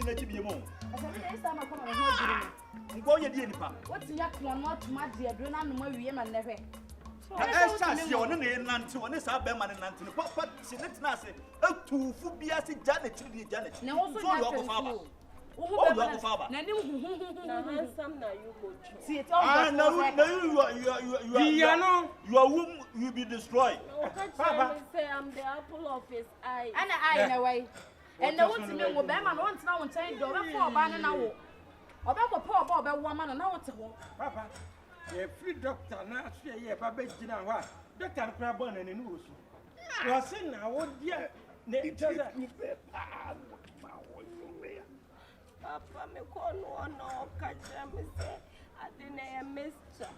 na ti bi mo. Asa ma come on ho diri. Ngo ye die nipa. What ya ko no atuma de adro na no ma wiye ma nehwe. Esa si one na nante one sa be ma nante no papa si ne tena ase atufu bia se Janet di Janet. Na wo so ya twa. Oh, you have father. Na nim na handsome na you go. See it all. You are whom you be destroyed. Papa say I'm the apple of his eye. And I in a way. And the one to me will be man once now and say do for ban na wo. Oba ko poor boy be woman na what ho. Papa. A free doctor na say ye ba be gina ho. Doctor kra born na nu so. You say na wo dia ne tell Papa me call no catch me say I didn't mister.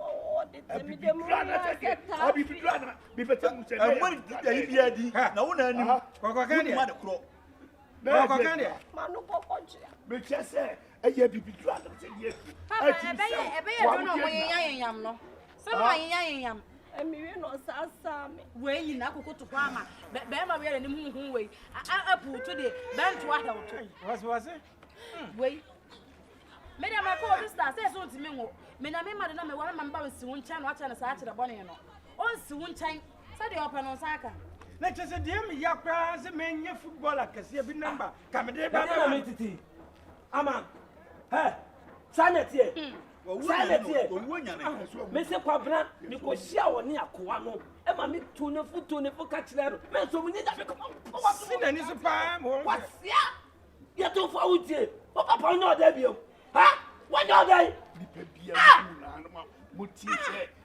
Oh, the me dem I be drana be better mu say. E mo di bia di na wo na anim. Kokaka dia. Kokaka dia. Manu pokoje. Me che say e ye bi drana say ye. Papa e be do no mo yanyam no. So mo yanyam. Emi no sasa me. We yin akoko to kwa ma. Be ma we ni hu we. Apu to de ben to ahel to. Was it? We. Me dem akọ this star say so ntimi wo. Me na me ma de na me wa ma mba si won chan no acha na sa acha bone no. On si won chan. Say de open on saka. Na chese de me yakra se menye football akese bi number. Ka me de ba me titi. Ama. He. Sanet here. Sanet here. Me se kwabra me ko hia woni akowa no. E ma me tu ne fu ka kire ro. Me so me ni da me ko. Si na ni so pa mo. Wasia. Ye to fo wutie. O papa no da bio. Ha? What are they?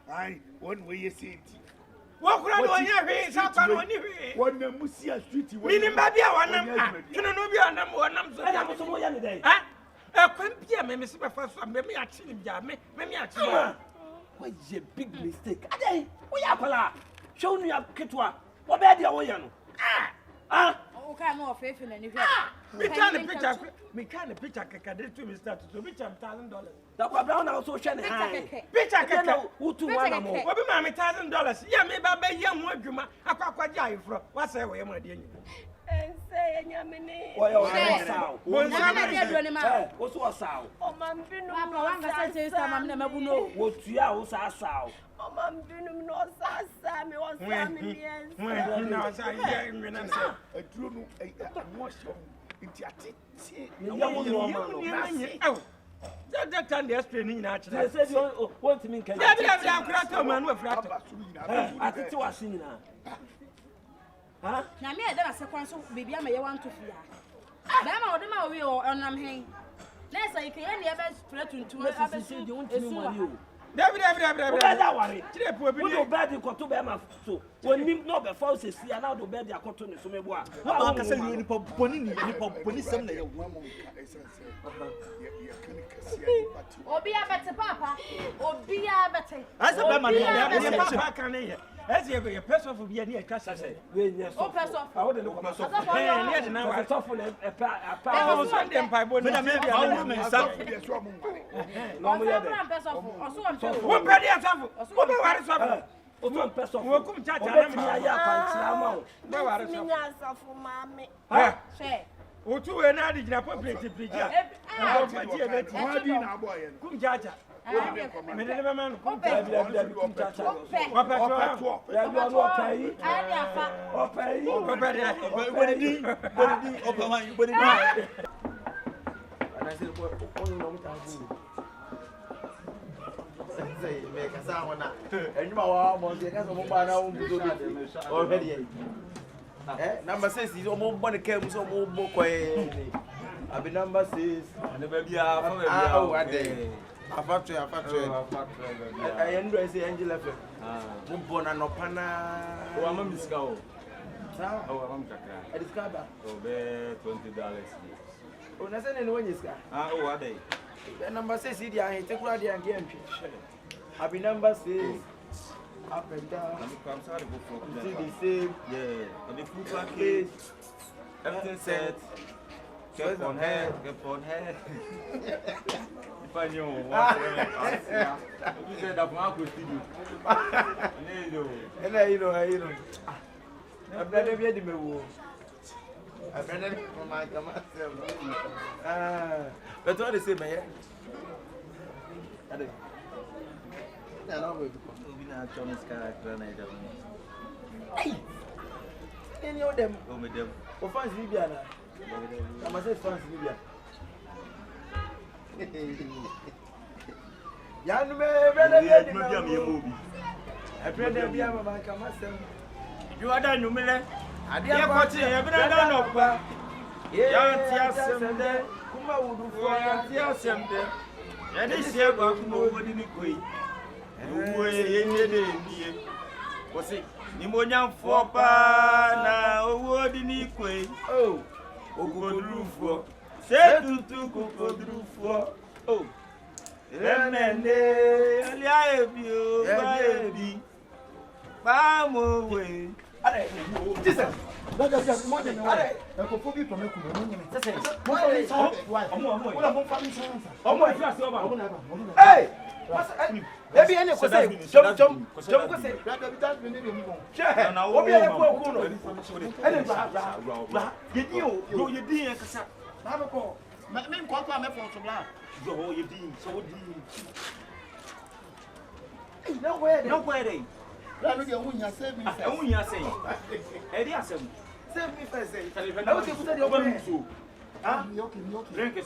I one way you see it. What could I do? One Musia Street, meaning Babia, one am one am so young day. A quampia, Miss Professor, maybe actually, maybe actually. What's a big mistake? We are show me up Kitwa. What bad you are? Okay, more faith in anything. Me can't picture Kakade to Mr. to which $1,000. That was brown also shining. Picture Kaka, who to one more. What be my $1,000? Yeah, maybe I young Waguma, a quaquajai from what's that way, my dear. And say, Yamini. What's what sound? Oh, man, been no what you are, what's our sound? Oh, man, been no sasa, me was Sammy. When now, I when I say, I drew no a oh, that time they're explaining naturally. I said, you want to mean, yeah, man, we're flat. I think you are singing. Huh? Now, me, I don't say, so baby, I may want to fear. Bama, what am I will on am hang? Let's say, can you ever spread to a you want to know you? David, that worry. We don't bad in Cotobama. So, when you know the false is here, now the bed are cotton is me. I can say you in Pony Sunday. Or be a better papa, or be a better. As a man, as you a person for being near Cass, I say, oh, person, I wouldn't look myself. Now I thought for a Sunday empire, but maybe I would make something. One penny at time. One person will come chat. O tu e na di na public preacher. Kum jaja. Me de be man kum jaja. Wa pa to. Ya bi onu opai. Opai. Opai. Boni opai boni. Ana se ko onu no muta bu. Say me ka sa wona. Enyuma wa mo se ka so mo ba na wo bu do. O be de. Number 6 is almost one came so more boy. I be number 6. And the baby I factory. I enjoy say Angela. Mumbona no pana. Oh, I'm a miscow. Oh, I'm a discover. Oh, $20. Oh, nothing in one is. Oh, are they? Number 6 is I take what they are getting. I be number 6. Up and down. I'm sorry for the same. Yeah. And the food package. Everything set. Kept on head. If I knew what you said that Mark was to do. And you know. I'm not a very But what they say, man? Hey! Any of them? Oh, madam. For fans, Libya. I must say, fans, Libya. Young man, I pray that we have a man come myself. You are done, Numile. I did not see a banana of bar. Young there. Kuma would do for Tiasem there. And this year, nobody in the queen. And who is was it? Nimonian for pa now, wood in the queen. Oh, good roof for. Say to good roof for. Oh. No way. I save me first. I was able to do it. Ah, drink it.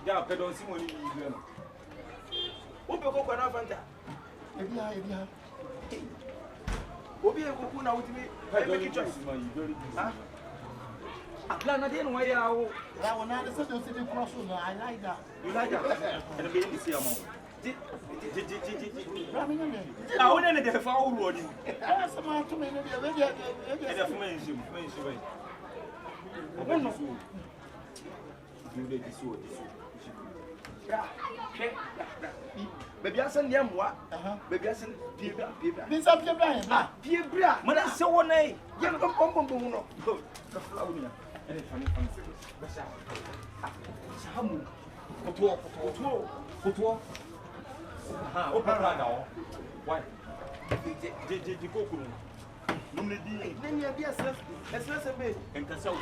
Yeah, but don't see money. Who go for Fanta? Who be a cocoon now with me? I make it choice. Plan again, why are that one? I like that. You like that? And be in the sea. I wouldn't have found one. Someone to me, baby, I send them what? Baby, I send Pierre. This up your blind. Pierre, when I saw one, young Pombo, the flower. And it's funny. Samu, Footwall. Open now. Why? Did you go? Then you be a self, as less a bit, and can so.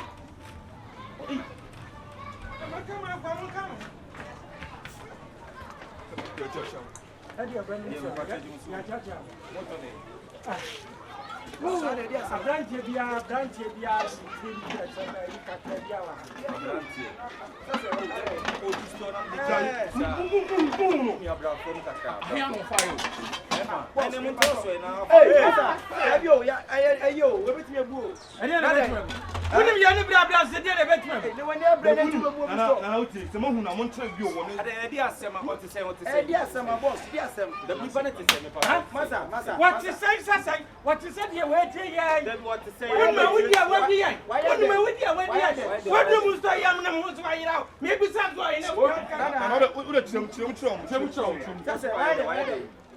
What is it here? What to say? Maybe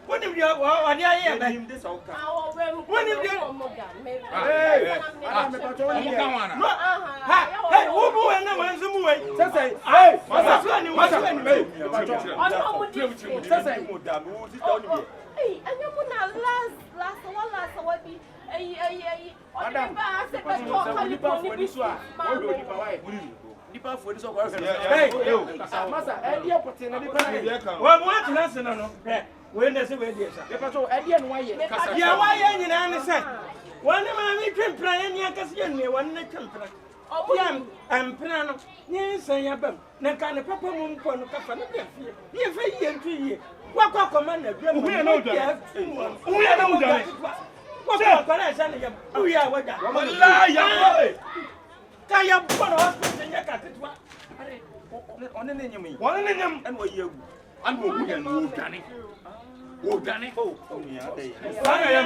what if you are here? This all when if you when does it wear? Yeah, why any answer? One of my can play any occasion, one can play. Oh, I'm Piano. Yes, I am. Nakan a papa moon for no café. If a year 3 years, what commander? We are no doubt. We are no doubt. What are you? We are what? Kaya put hospital in your cathedral. On an enemy. One enemy and what you. I'm going to do it. Oh, Danny. Oh, yeah.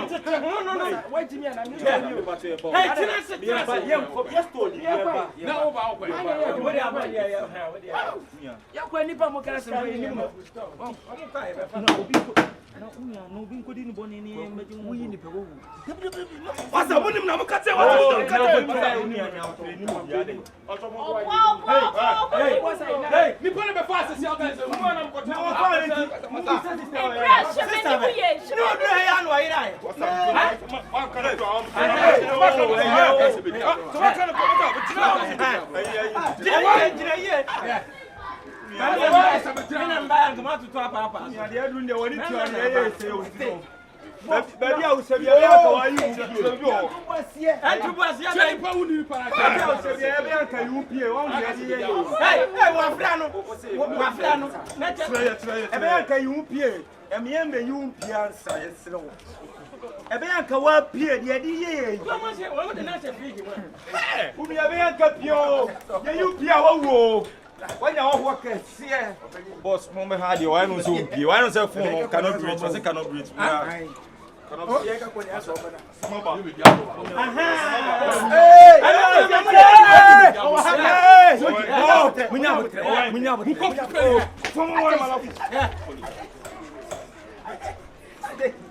No. Wait to me and I'm telling you about your boy. Yes, told you. No, about where no be nkodi ni boni ni meji wo yi ni pe wo wasa mo nim na mo kate wa to kate hey mi pone be fast si organize mo na mo kote mo fa ni no do he anu ayira wasa wa kana to am to wa kana ko jira ye Mina mbaya ngoma tutoa hapa. Ndia ya dunde woni ti on ye se o ti. Baby a usebi ya ka wa yi usebi o. Antubuasie na ipa wuni para ka. Baby a usebi ya be ka UPA wa mu ye ye. Hey, wa fra no. Na che. E be ka UPA. E me embe UPA ansa ye sere wo. E be ka wa pie de di ye. Wo mo de na che fridge mo. Umi e be ka pio. Ye UPA wa wo. When you walk here, boss, Mama had you. I don't so be. I don't say phone cannot reach. I say cannot reach.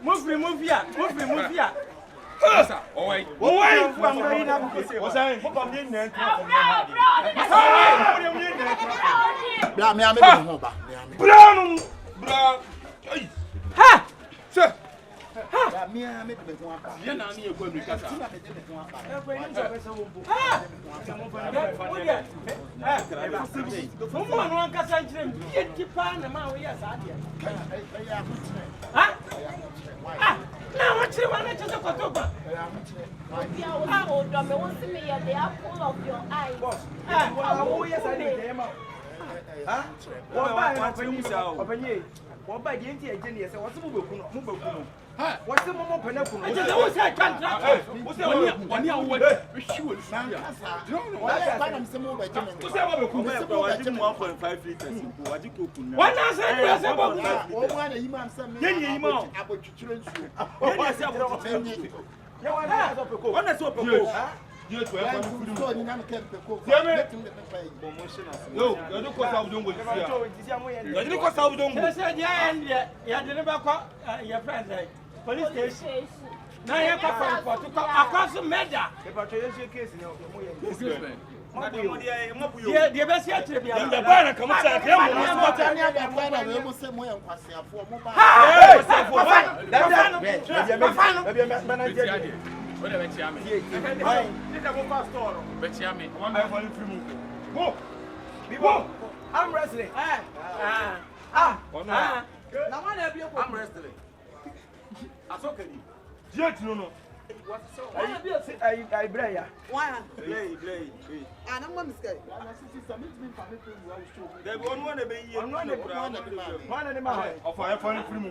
Move here. Oi. Bla me ame ho ba. Bra. Ha! Sir. Ha! Me ame be ho ba. Ye na ni ekwa mi kasa. Mo no ankasa nkyerem bie tipa na ma wo ya sa de. Ha? Na what you want to kotoba? Oh, don't me want to me the apple of your eye. Oh, yes, I did. Huh? What by the Indian genius? What's the move? What's the moment penalty? I just always said, can't what's the one year away? Sure, I'm some more by Jimmy. 1.5 liters. One answer, one imam some about children. One is open. You to have food. No, you don't cause I don't go. You don't cause I don't go. Said, yeah, and you didn't call your friends. Police station. Now you have to across the measure. The best yet to be on the banner. Come on, I'm wrestling. I'm wrestling. That's okay. No. I play. And I'm going to say, They won't want to be here. One animal. Of I find free.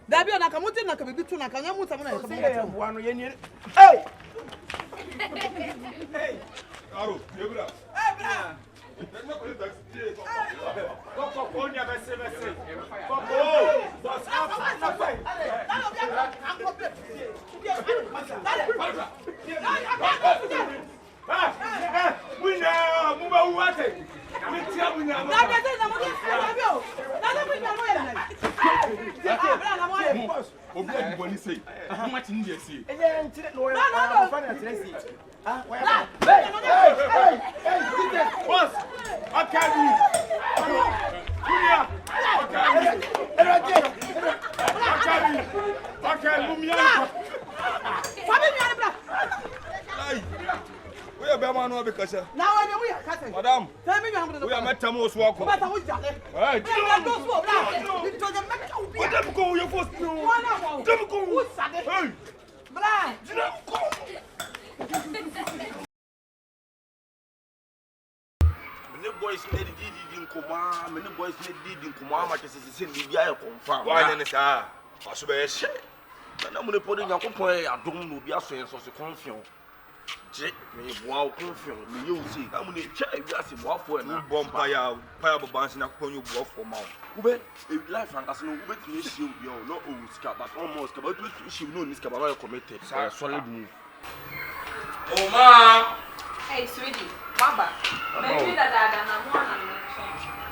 Dabi ona kamuti na kabibi tu na kanya muta na kabibi tu wanu ye ni hey hey aro yebra hey bra let me call it taxi go onya bese go boss up how much in there see? Boss, I can't kasa. Na wa ne mu ya kasa. Madam. Tell me you am We are metamo so akọ. Mata wo jale. Hey. Go so bra. It to the meka obi. What dem go you first no. Dem go. Who sade? Hey. Bra. Dem go. Many boys need in Kuma, many boys need in Kuma, much as it's in the confirm. Why then sir? Aso be she. Na mo le podi nyan kopon e adom no bi aso en so se confirm. Je me boa confirm me you see. Na mo le twa e wi ase boafo e na Bomba ya bounce na kopon you bo for ma. ube life and as no ube to issue bi o no o ska but almost ska but issue no ni ska but no committed. Solid move. Oh ma. Hey, sweetie, Baba. Maybe that I'm one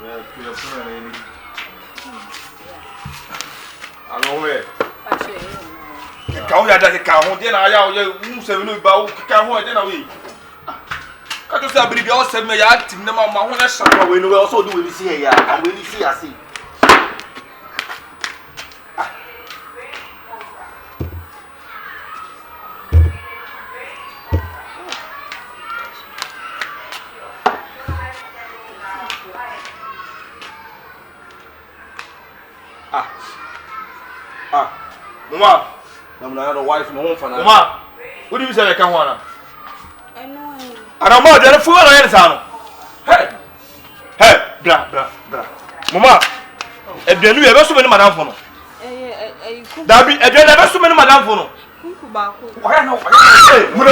Yeah, to your friend. Allo we. Ka o ya da ka ho de na ya o ye mu se no ba o ka ho de na we. Ka to sa biribi o se me ya tim na ma ho na sha. We no we also do we see here and we see as see. Mama, I'm not a wife no home for now. Mama, what do you say I can wanna? I know. And I'm more than a fool on the Hey, hey, bra. Mama, if you knew ever so many madam for no. That be if you never so many madam for no. Why no? Hey, mule.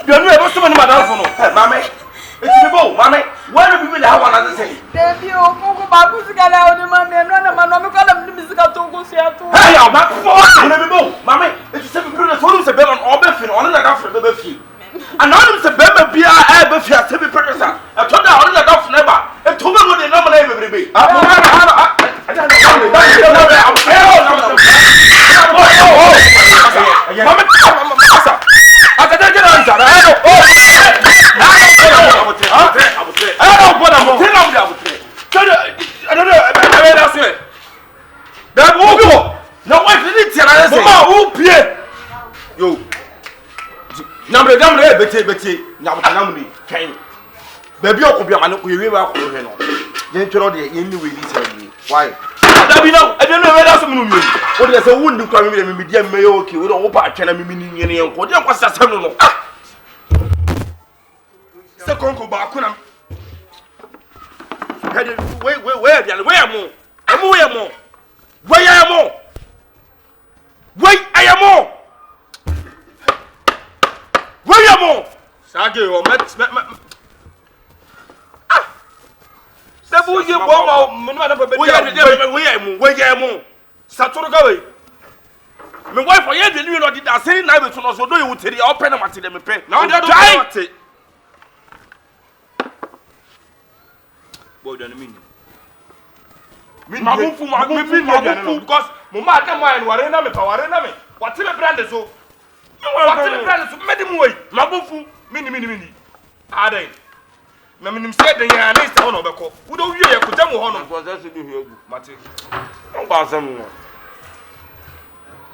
You knew ever so many madam for no. Hey, mommy. It's me bo, mommy. Why do people have one other thing? Baby, o ko ba ku sika la o ni ma me no na ma no me kala me mi sika to go sia to. Hey, I'm back for me bo, mommy. It's say people the phone say be on obefin, on na that for be fi. And now them say be bia e be fi say be producer. I told her on na that for never. E to me no dey no na e be. Bete nyabutanamu kan baby okobia mane ko yewe ba ko hwe no ye ntwero de ye ni we ni say why da bi no e de no we da so minu mi o de say wundi kwa mi dia me yo okay we do wo pa atwena mi ni nyene ye nko de nko sasam no se konko ba ko na hede we dia we am amu we am Sage o met Sebu ye bo ma me na ba be we ye mu saturu ga we me wife for ye de ni no di da say na be so no so do ye wuteri o pe na mate de me pe na o de do mate boy don mean magunfu because mo ma da mo an ware na me what le brand so medimu we magunfu mini adai na minim say den ya na ista hono beko wo do wie ye kuta mu hono so say do hiegu mate on ba asem no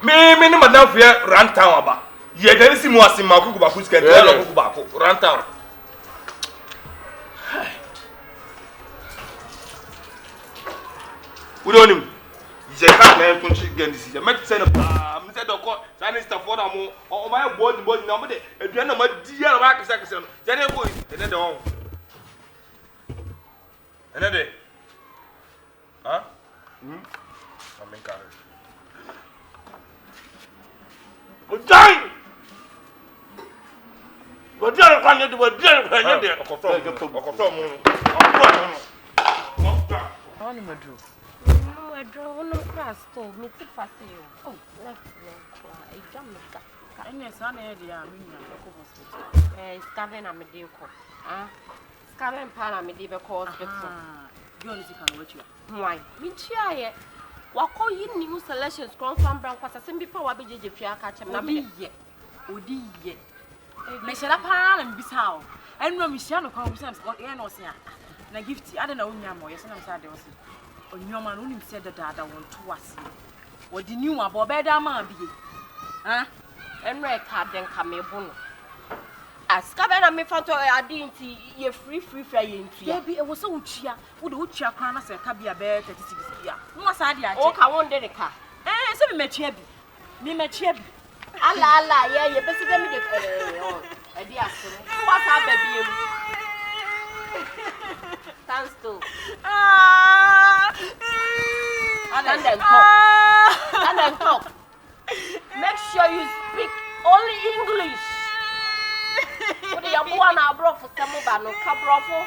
me ni madam fie rantown aba ye dan si mu asim ma kuku ba ku skete ya kuku ba ko rantown wo do nim je ka na to chi gen disi me say no me say do ko san ista for na mo o ma body na mo de eduan na ma di ya na ba kisa no je ne boy ene de won ene de ha amen ka o dai kan ne de o kan ne de okoto mo Oni madu. I draw no class to me to pass you. Oh, left I jam ka. Enye sana e dia me nya ko hospital. Scaven am dey ko. Scaven pa na me dey be ko hospital. Yo ni sika no wachi. Why? Me chia ye. Wako yi new selections from brand kwasa sembi pa wa bejeje fia ka chem na me ye. Odi ye. Me shera pa na mbisa o. Enro mi shia no kwa mbisa o ye no se a. Na gift ade na onya mo ye se na msa de o se. Onyoma no nim se dada won to wase. What the new about better man be? Huh? And red card then come a bono. As Cabana me found I didn't ye free frying. Baby, it was so cheer. Would the cheer crown as a cabia bear 36 years. No, Sadia. Oh, I won't the car. Eh, so me met you. Me met you. Allah, yeah, you better get me the idea. What's up, baby? Thanks to. And then talk. Make sure you speak only English. What you want to bro for some of no cabrofo?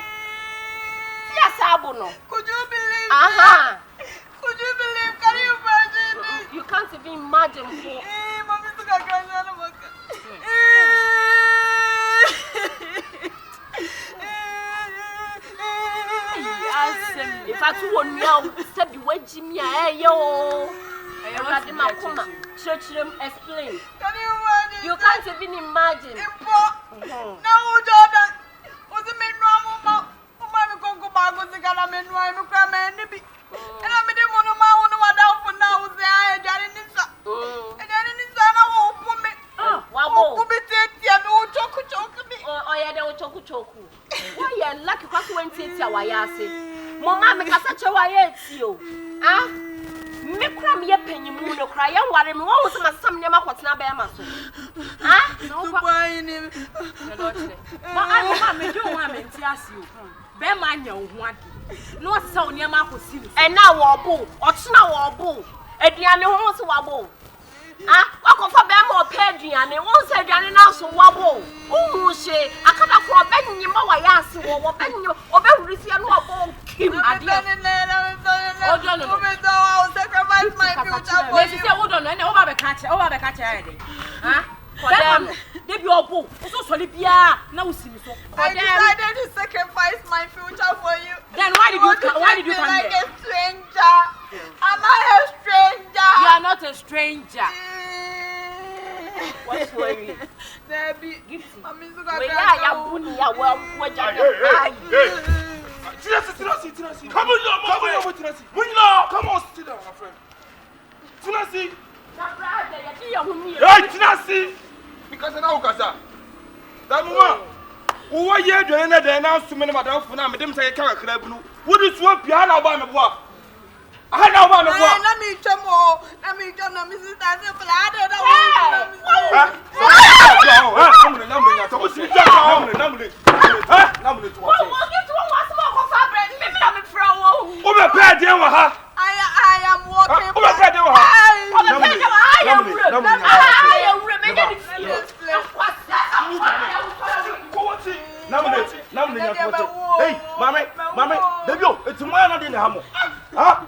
Yes, Abuno. Could you believe? Aha. Could you believe? Can you imagine? You can't even imagine. Mommy took a grand if I told now, step the way Jimmy, yo. Church them explain. Can you imagine? You can't even imagine. Now, Jordan, what's the main normal? My Congo bag was the Galaman, my Mukaman, and I made him on my own down for now. Say, I had in this. And then in this, I won't put me. Who be taking no choco me? Oh, yeah, they will choco. Why, you're lucky because when it's your way, I say, Mamma, make such a way, you. Ah? Me cram ye penny moon cry and worry me what was my some never what's not bear muscle. Ah, no, buying him. But I don't want me to ask you. Bear man, you want no so near Marco City. And now, wobble, or snow or bull. And the other wants to wobble. Ah, walk off a bam or pedry and it won't say the now so wobble. Oh, say, I can't afford begging you more. I ask you, or begging you, or begging you, or wobble. Kim, I didn't know. Sacrifice my future for you. Hold on, over the catcher, huh? For them, they be all bull. So solid, yeah. Now see me so. I decided to sacrifice my future for you. Then why did you come like here? A stranger. Am I a stranger? You are not a stranger. What's worrying? Debbie, give me. I'm in the Come on, sit down, my friend. Tunasi. Hey, Tunasi. Because now, Kasa. That woman. Who are you doing that? They announced to me, Madame Funa, Madame Sayaka. What is what piano by my boy? I know about the boy. Let me come on. Let me come on, Mrs. Tansi. I am walking. Hey, Mammy, it's my in the hammer. Huh?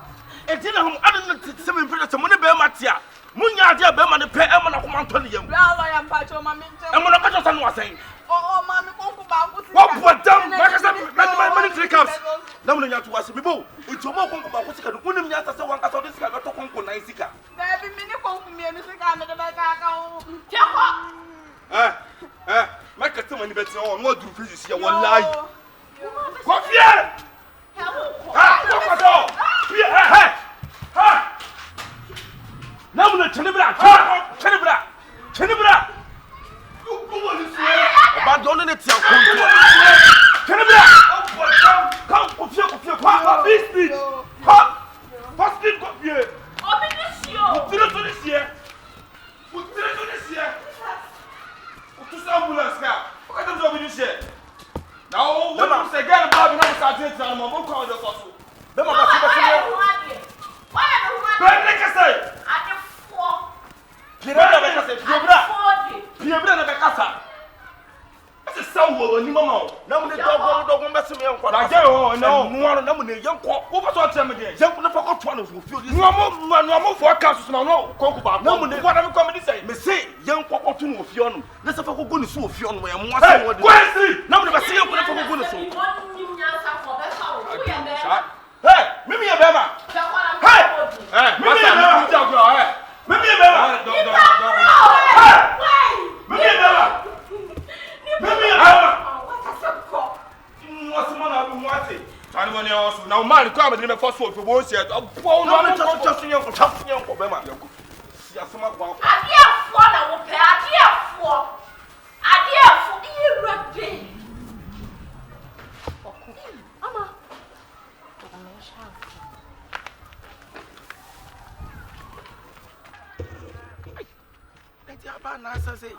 It's in a home. I didn't 7 minutes. Money bear Matia. Munya, dear Beman, the pair, and I'm going to tell you. I am Pacho, Mammy. I'm going to catch us was saying. Oh, Mammy, what down? Like I said, my money 3 cups. No one to watch me. It's a more about what's going to win him. Yes, I saw one. I saw this guy got to come for Nizica. There be many come me and Mr. Canada. My customer in the bed, no more do physics here. One lie. What here? Now the Chenibra. About don't let it come. Chenibra. Come, beast. First thing, come here. Put it on this year. To ambulance now. What can you do this year? Now, let me say, get about the number of I'm going to call the fossil. Then I'm going to say, that's a sound word, and no, the dog won't mess with me. No, young what was what time again? Young never got one who feel this. No more forecasts, no, Congo, no, what I'm coming to say. May say, young Papa to Fion. Let's have a good so Fion where I'm watching. Now, never see you for good so. Hey, maybe a bema. Hey, maybe a bema. Maybe a bema. Maybe a bema. What's the man I've been watching? Now, man, come and first one for 1 year. Oh, no, I'm just young for Bema. Eti aba na asa say.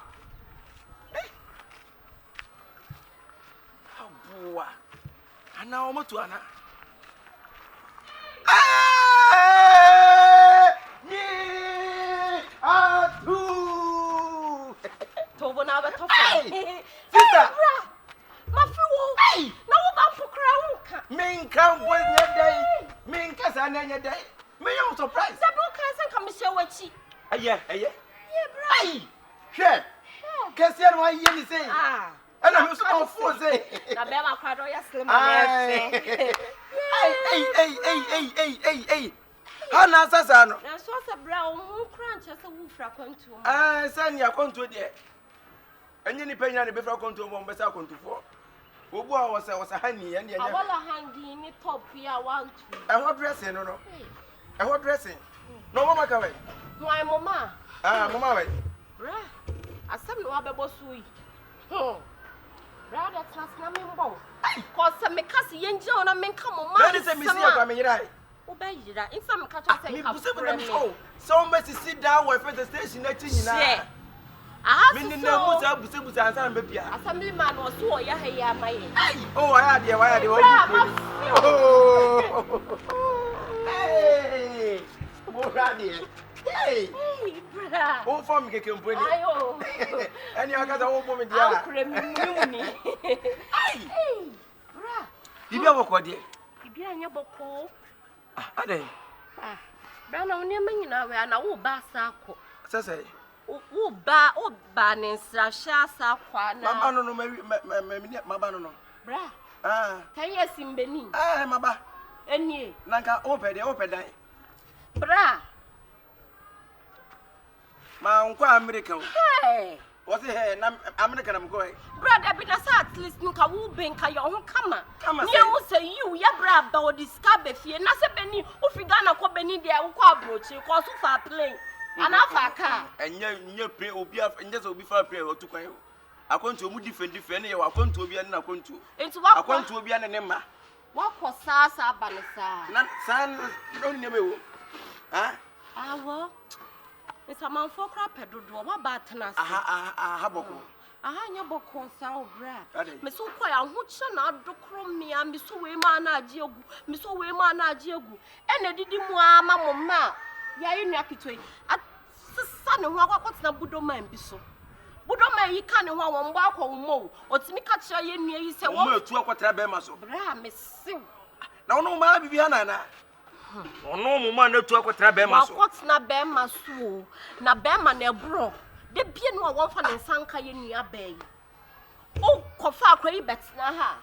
Aboa. Ana o moto ana. Ni atu. Tobo na be top. Sister. Mafiwo. Na wo ba pokra wonka. Minka wonya dai. Minka sa na nya dai. Me you surprise. Sabu kan san kam she wachi. Aye. Ye bra. Ai. Hwe. Kese no aye ni say. Ana me so ma fo say. Na be ma kwado ya slim na efe. Hey. Hana sasa no. Na so sa bra o mu crunch asa wu fra kwantu. Sani akonto de. Enye ni penya ne be fra kwantu mo be sa kwantu fo. Obu a wasa hani ya ne nya. Awala hangi ni top ya want to. Ehwo dressing no. Ehwo dressing. No mama ka we. My mama. Mama we. Bra. Asem no abebo sui. Bra that class na me mbo. Cause me kasi yenje ona me nka mama. Na ni se mi si akwa me yira. Obeyira. Insa me ka cho say Me ka. buse me na mi ko. So me sit down we face the station na ti nyina. Yeah. Aha so. Me ni na busa buse ansa na be bia. Assembly man was so ya he ya maye. Oh, why are they? Hey, Moradi. Hey, bra. Oh, for me, can put it. Ayo. And you got a whole woman. Hey, bra. You never called it. You be on your boko. Are they? Bra, no, near me now, and I will bass ako. Say, oh, ba, and Sasha, Sakwa. Mamma, no, my banana. Bra. 10 years in Benin. Maba. Any. Nanka open die. Bra. Ma unkwa America. Hey. What's it here? American I'm going. Brother, be at least nuka wu benka your own kama. Kama say you ya bra ba the scabe fie na se Benin ufigana ko Benin dia ukwa brochi ko so fa plane. Anafa ka. Enye pray obi enye so obi fa pray o tukwan. Akonto mu different ye akonto obi na akonto. Enti wa akonto obi na ne ma. Wa ko sa ba ne sa. Na san no ne mewo. Ha? Awo. It's a man for crap pedodo wa ba tena. Aha boko. Aha nya boko sa obra. Ade. Me so kwa ya ho kye na adokro mia me so we ma na age egu. Me so we ma na age egu. Ena didi mu ama mo ma. Ya yi nua kitoi. Sisa ne ho akwa budo man bi so. Budo man yi ka ne ho awon bo akwa wo mo. Otimi ka kire ye nua yi se wo. Mo atu akwatra be ma so. Bra me siw. Na wono ma bibi hanana. Ono mo ma na tu akwatra be ma so. Akotna be ma so. Na be ma na ebro. De bie no awon fa ne nsanka ye nua ba yi. O kofa akwa yi betina ha.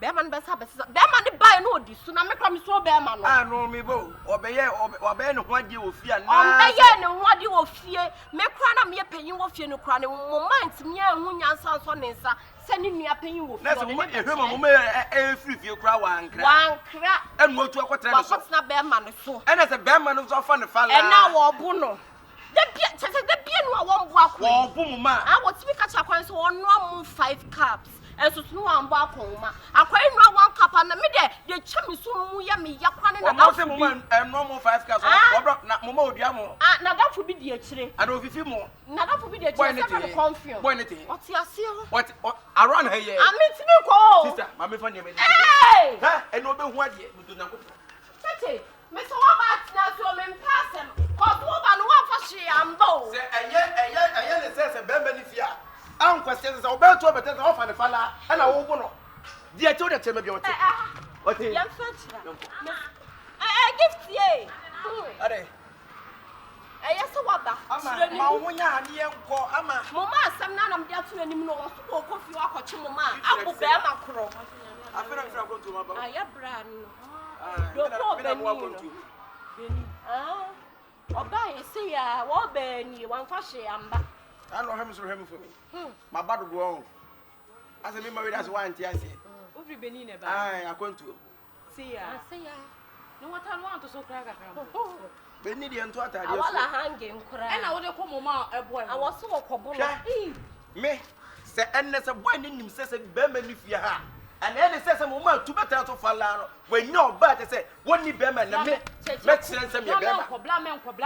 Be ma no be sa be ma ne bai no odi so na me kwa me so be ma no. No me bo. Obeye ne ho age wo fie na. Obeye ne ho age wo fie. Me kwa na me panyin wo fie no kwa ne moment me ahu nyansa so ne nsa. Se ne nua panyin wo fie. Na se mo ehwe mo me free fie kura wankra. Wankra. Enu otu akwatra be so. Akotna be ma no so. Ena se be ma no so fa ne fa la. Ena wo bu no. De bie no awon bu akwa. Wo bu mu ma. I what me catch akwan so ono am 5 cups. Enso no am bu akwa akwa no 1 cup na me de twa me so mu ya me yakwa ne na da. Wo se mu no mo 5 cups. Wo bro na mo ma odua mo. Na da fu bi de akire. Ana ofifi mo. Na da fu bi de akire se me confuse. Boy neti. What you see ho? What around her here. Amitimi ko. Sister, mama fa nyame. Hey! Ha, eno be hu ade mu do na ko. Tete, me so wa ba tina so me mpasem. Ko so ba no wa fa hye ambo. Se eye ne se be ni fia. An kwese se o be to be te se o fa ne fala. Ana wo bu no. Di a che o de che me bi o te. What e? Yam fetira. Gift ye. Ade. Yes, what ba? Ma wo nya ade enko ama. Mama asem na na me dia to anim no wo so ko fi wa ko chi mama. Abu be ma kro. Afena ko to ma ba. Aya bra no. Do ko be Beni. Oba ye se ya wo be ni wan fa hye amba. Ano ha me so hwem for me. Ma ba do go. Ase me ma we das wan ti ase. Ofri Beni ne ba. Akontu. Se ya. No wata no anto so kra kakra. Beni de ento atade so. Awala hange nkura. E na wo de ko mama ebo e. Awoso wo kobo no. Me se enne se boy ni nim se be ma ni fie ha. And then say some woman to better to fall when no bad say one ni be man na me let's say some be man. Bla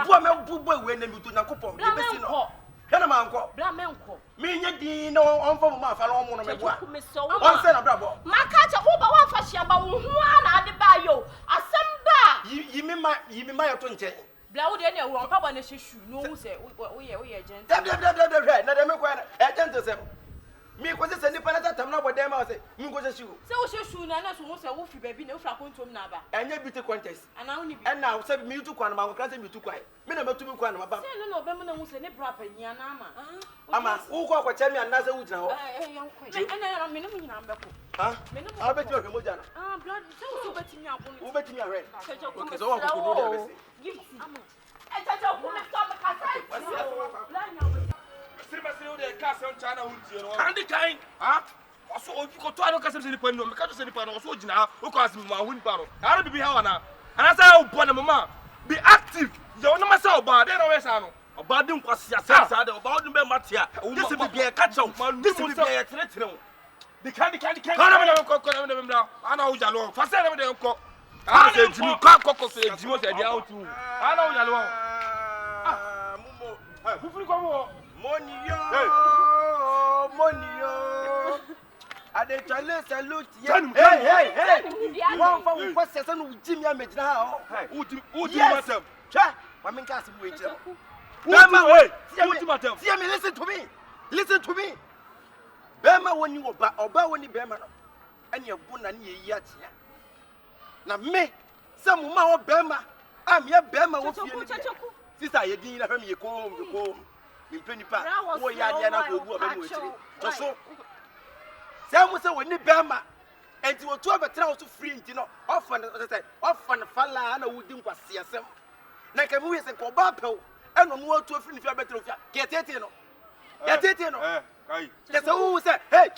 Bo me bu boy we na mi to na kopom e be si no. Kana manko. Bra menko. Me nya din no on fa ma fa no mo no meboa. On say na brabo. Maka cha wo ba wa fa hia ba wo hu na ade ba yo. Asem ba. Yi mi ma yo to nche. Bla wo de na wo pa ba na hwehwu no hu se wo ye gent. Da na de me kwa na gent se. Me ko se nipa na tatam na bodem ma se me ko se hwu. Se wo hwehwu na na so hu se wo fi ba bi na wo fra kontom na ba. Enya beauty contest. Ana wo ni bi. And now say me tu kwa na ma ko kra se me tu kwa. Me na matumi kwa na ma ba. Se no no be me na hu se ne bra pa nyia na ama. Ama wo ko akwa chami anna se wo gina ho. Ena me no mu nyina mbeko. Ha? I'll bet you a moja. Ah, blood, so betimi abon. Who bet me a red? Okay, so what could do that? Give it. E jaja ku me stop kasa. Seriously, the castle China would you. Candy kind. Ah? So you go to another castle in the Pano, because the Pano was watching now, who calls me my wind barrel. I don't be how now. And I say, oh, Bonamama, be active. You don't know myself, but then always I know. About them was yourself, about the Matia. This will be a catch up. This will be a threat. The candy. I know you're alone. First, I don't go. I said, Jimmy, Coco said, Jimmy said, the out too. I know you're alone. Who come on? Money, I dey challenge salute. Hey. One for what person who Jimmy met now. Who do myself? Cha, what mean cast wait. Listen to me. Bema when you oba when you bema and your bun and ye yet. Na me, some ma bema. I'm your bema with you. Sister, you didn't have me go. In penny pa, oh, Yana go so. Some was when you bema and you were 12 hours to free, you know, often falla and I wouldn't was see some. Like a movie and call Bapo and on more to a free better. Get it, you know. Get it, you know. That's who said, hey.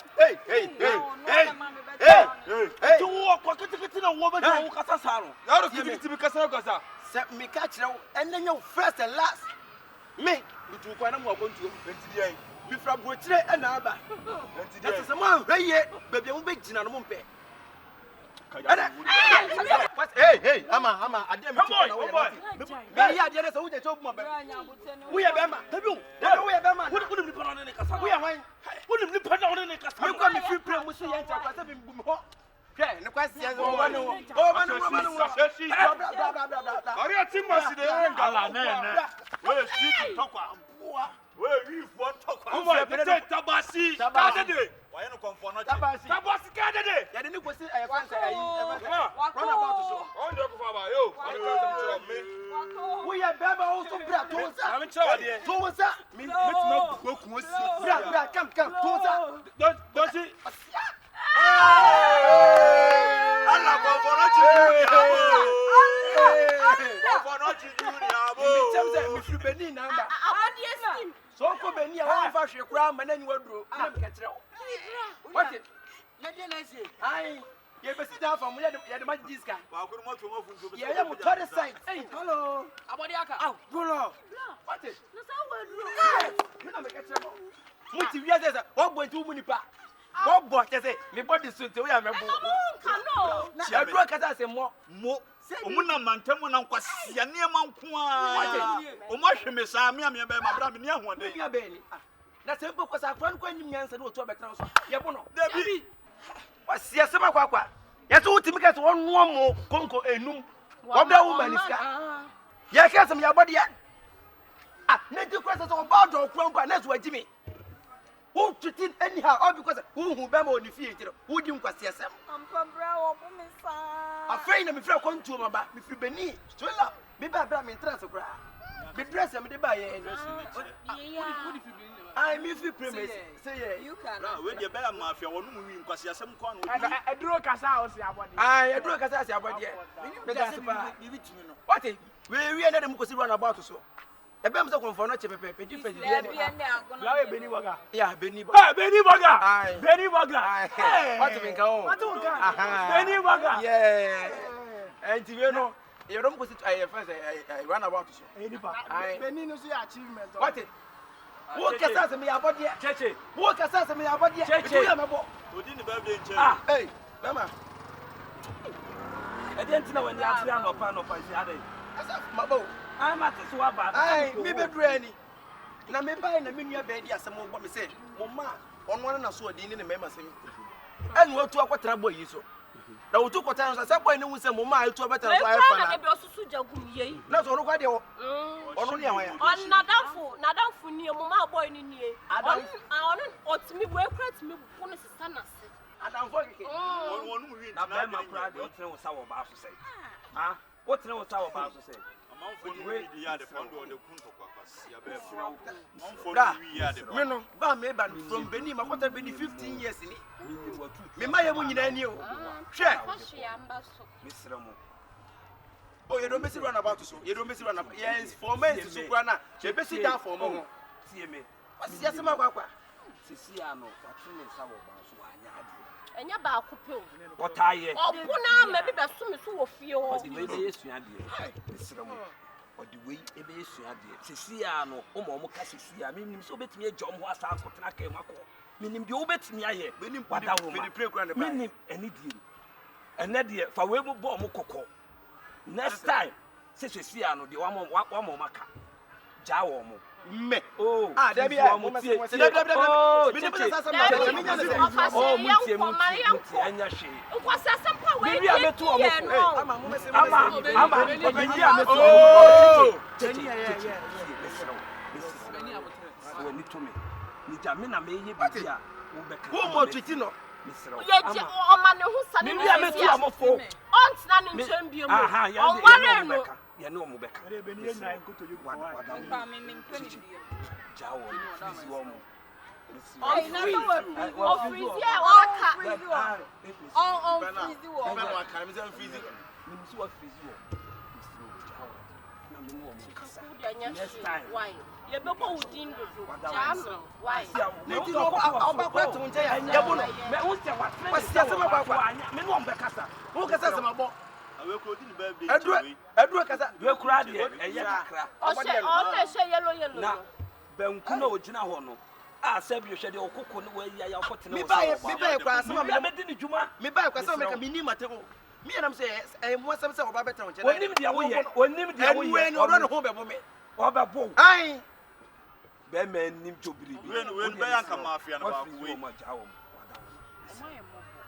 To walk, what could you get in a woman? Out of giving to me, Casa. Set me catch now, and then you first and last. Me, you two can walk on to you. Before Butcher and Abba. That is a man, baby, I'm big in a mumpe. Hey, Ama, I didn't come on. Yeah, that's what they told me. We are Bama. We are Bama. What couldn't be put on any casa? We are mine. Wouldn't be put on any casa. You come if you play with the answer. Yeah, no question. Where you want to talk about Tabasi? Why you come for not Tabasi? Tabasi candidate. I didn't go see a run about to show. On the you. We are Baba also. I'm in charge. So what's that? Me, come. Don't see. Allah for not you. So for Benny, I want to cram and then you will do. What it? I sit down from where the magic disc. Yeah, I'm to the side. Hello. Abodiaka. Oh, go. What it? What is it? What went to Munipa? What bought it? Me body suit. We are a no. I broke as I more. Omuna mantemu na nkwasi ya niema nkoa. Omahwe mesa me be ma bra me ne ahode. Ya be ni. Na se boko sa kwan kwan nyim nyansa na otu obekra so. Ye bo no. Dabi. Wasi ya sema kwakwa. Ya so utimi ka so wonno mo konko enum. Wobra wo maniska. Ya ka sem ya bode ya. Ah, na di kwasa so ba do kwan kwa na so agimi. Who treating anyhow all because who be ma oni fie tiro. Who di nkwasi asem. Ampa bra wo bu me sa. Afraid me frɛ kontu maba me frɛ beni stola me ba bra me trans kra me dress me de ba ye I me free premise say You can. We dey bear ma afia wonu mu wi nkwasi asem kwa no. Eduro kasa o si abode. Eduro kasa si abode. Me da sepa bitimi no. What we na dem kosi run about so. Ebem se konfo no chepepe peji peji ye ne. La we beni boga. Yeah, beni boga. Beni boga. Beni boga. What me ka o? Beni boga. Yeah. And you know, you don't go to I run about so. Beni no so achievement. What it? Who can say me about here? Cheche. Who can say me about here? Cheche. Odi ni birthday nche. Hey, mama. I didn't know when the actually no pan of I say ade. Mabo. I'm at so about. Aye, me be brani. na me buy na me nua baabi asem wo me say mama ono na so odi ni me ma sem enu otu akwatra boy yi so na otu kwata no say boy ni hu say mama etu obeta so afa na na be osusu jagum yei na so ono kwa de ono ni awan ya on nadamfo ni mama boy ni nie on otimi we krat mi bu no sisa na se adamfo keke wonu mu wi na ba ma kura de o tene wo sa wo ba so say ah o tene wo sa wo ba so say amanfo ni wi ya de fondo o de kunto kwakwasi ya be fra amanfo ni wi ya de me no ba me ba from Benin makota Benin 15 years ni me ma ye mu nyina ni o hwe misra mo oh you don't mess around about so you don't mess around yes for men to so na che be sit down for mo tie me wasi asema kwa sisi ano watene sa wo ba so anya ade enya ba akupe o otaye obuna ma bi be so me so wo fie o odi we be esua de misra mo odi we e be esua de sisi ano o mo ka sisi a minim so betimi ejom ho asa akotena kai mako minim de obetimi aye benim wada wo ma minim eni die ene de fa we mu bo mo kokko next time sisi ano de wa mo maka ja wo mo me oh da bia mo tie oh me ne sa sa me nya ne oh mutie anya hwe nkwasa sampa we bia metu o mo ama mo mese ama bia metu o oh teni ya wo ni to me ni jame na me ye bia wo beka wo mo twiti no ye je o ma ne hu sa ne bia metu o mo fo on tina ne nchem bia mu aha ya o ware no ya ne o mo beka beni ye nai nkoto yu kwa Mpa me mpeni bio. jawo fizi wo mo on freeze freeze wo ba ka me say freeze ni musu wa fizi wo jawo na me wo mo kasa next time why ye be bo udin do jam why ne ti no ba kwa to nje ya bo no me wo se wa trend wasi asema kwa me no mo kasa wo kasa asema bo awe ko di ni birthday edu kasa we kura de eye kakra o na she yellow na banku na ogina ho no a sabi hwe de okoko ne wa ya fotene wo me ba kwa asema me de ni djuma me ba kwa asema me ka mini matego me nam say mo asem say oba betra nche onim dia wo ye we no ro no ho be bo me oba bo ai be ma nim jobiri bi we be yanka mafia na ba we mo jawo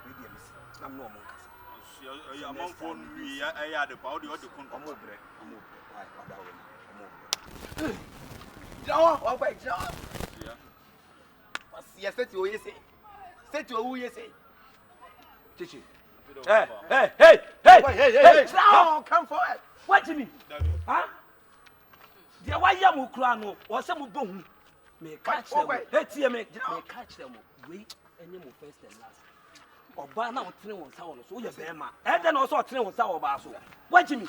we dia mis nam no mo kasa ya amanfo ni wi ya de pa o de kunto mo bre ai wada we mo bre jawo wa kwa jawo wasi aseti o yese seti o wu yese chichi hey now come forward what me huh dia wa ya mu kura no wo se mu bohu me ka kire hey tie me ka kire mo we enye mo first and last oba na o tene won sa won so wo ye be ma e de na o so tene won sa wo ba so what me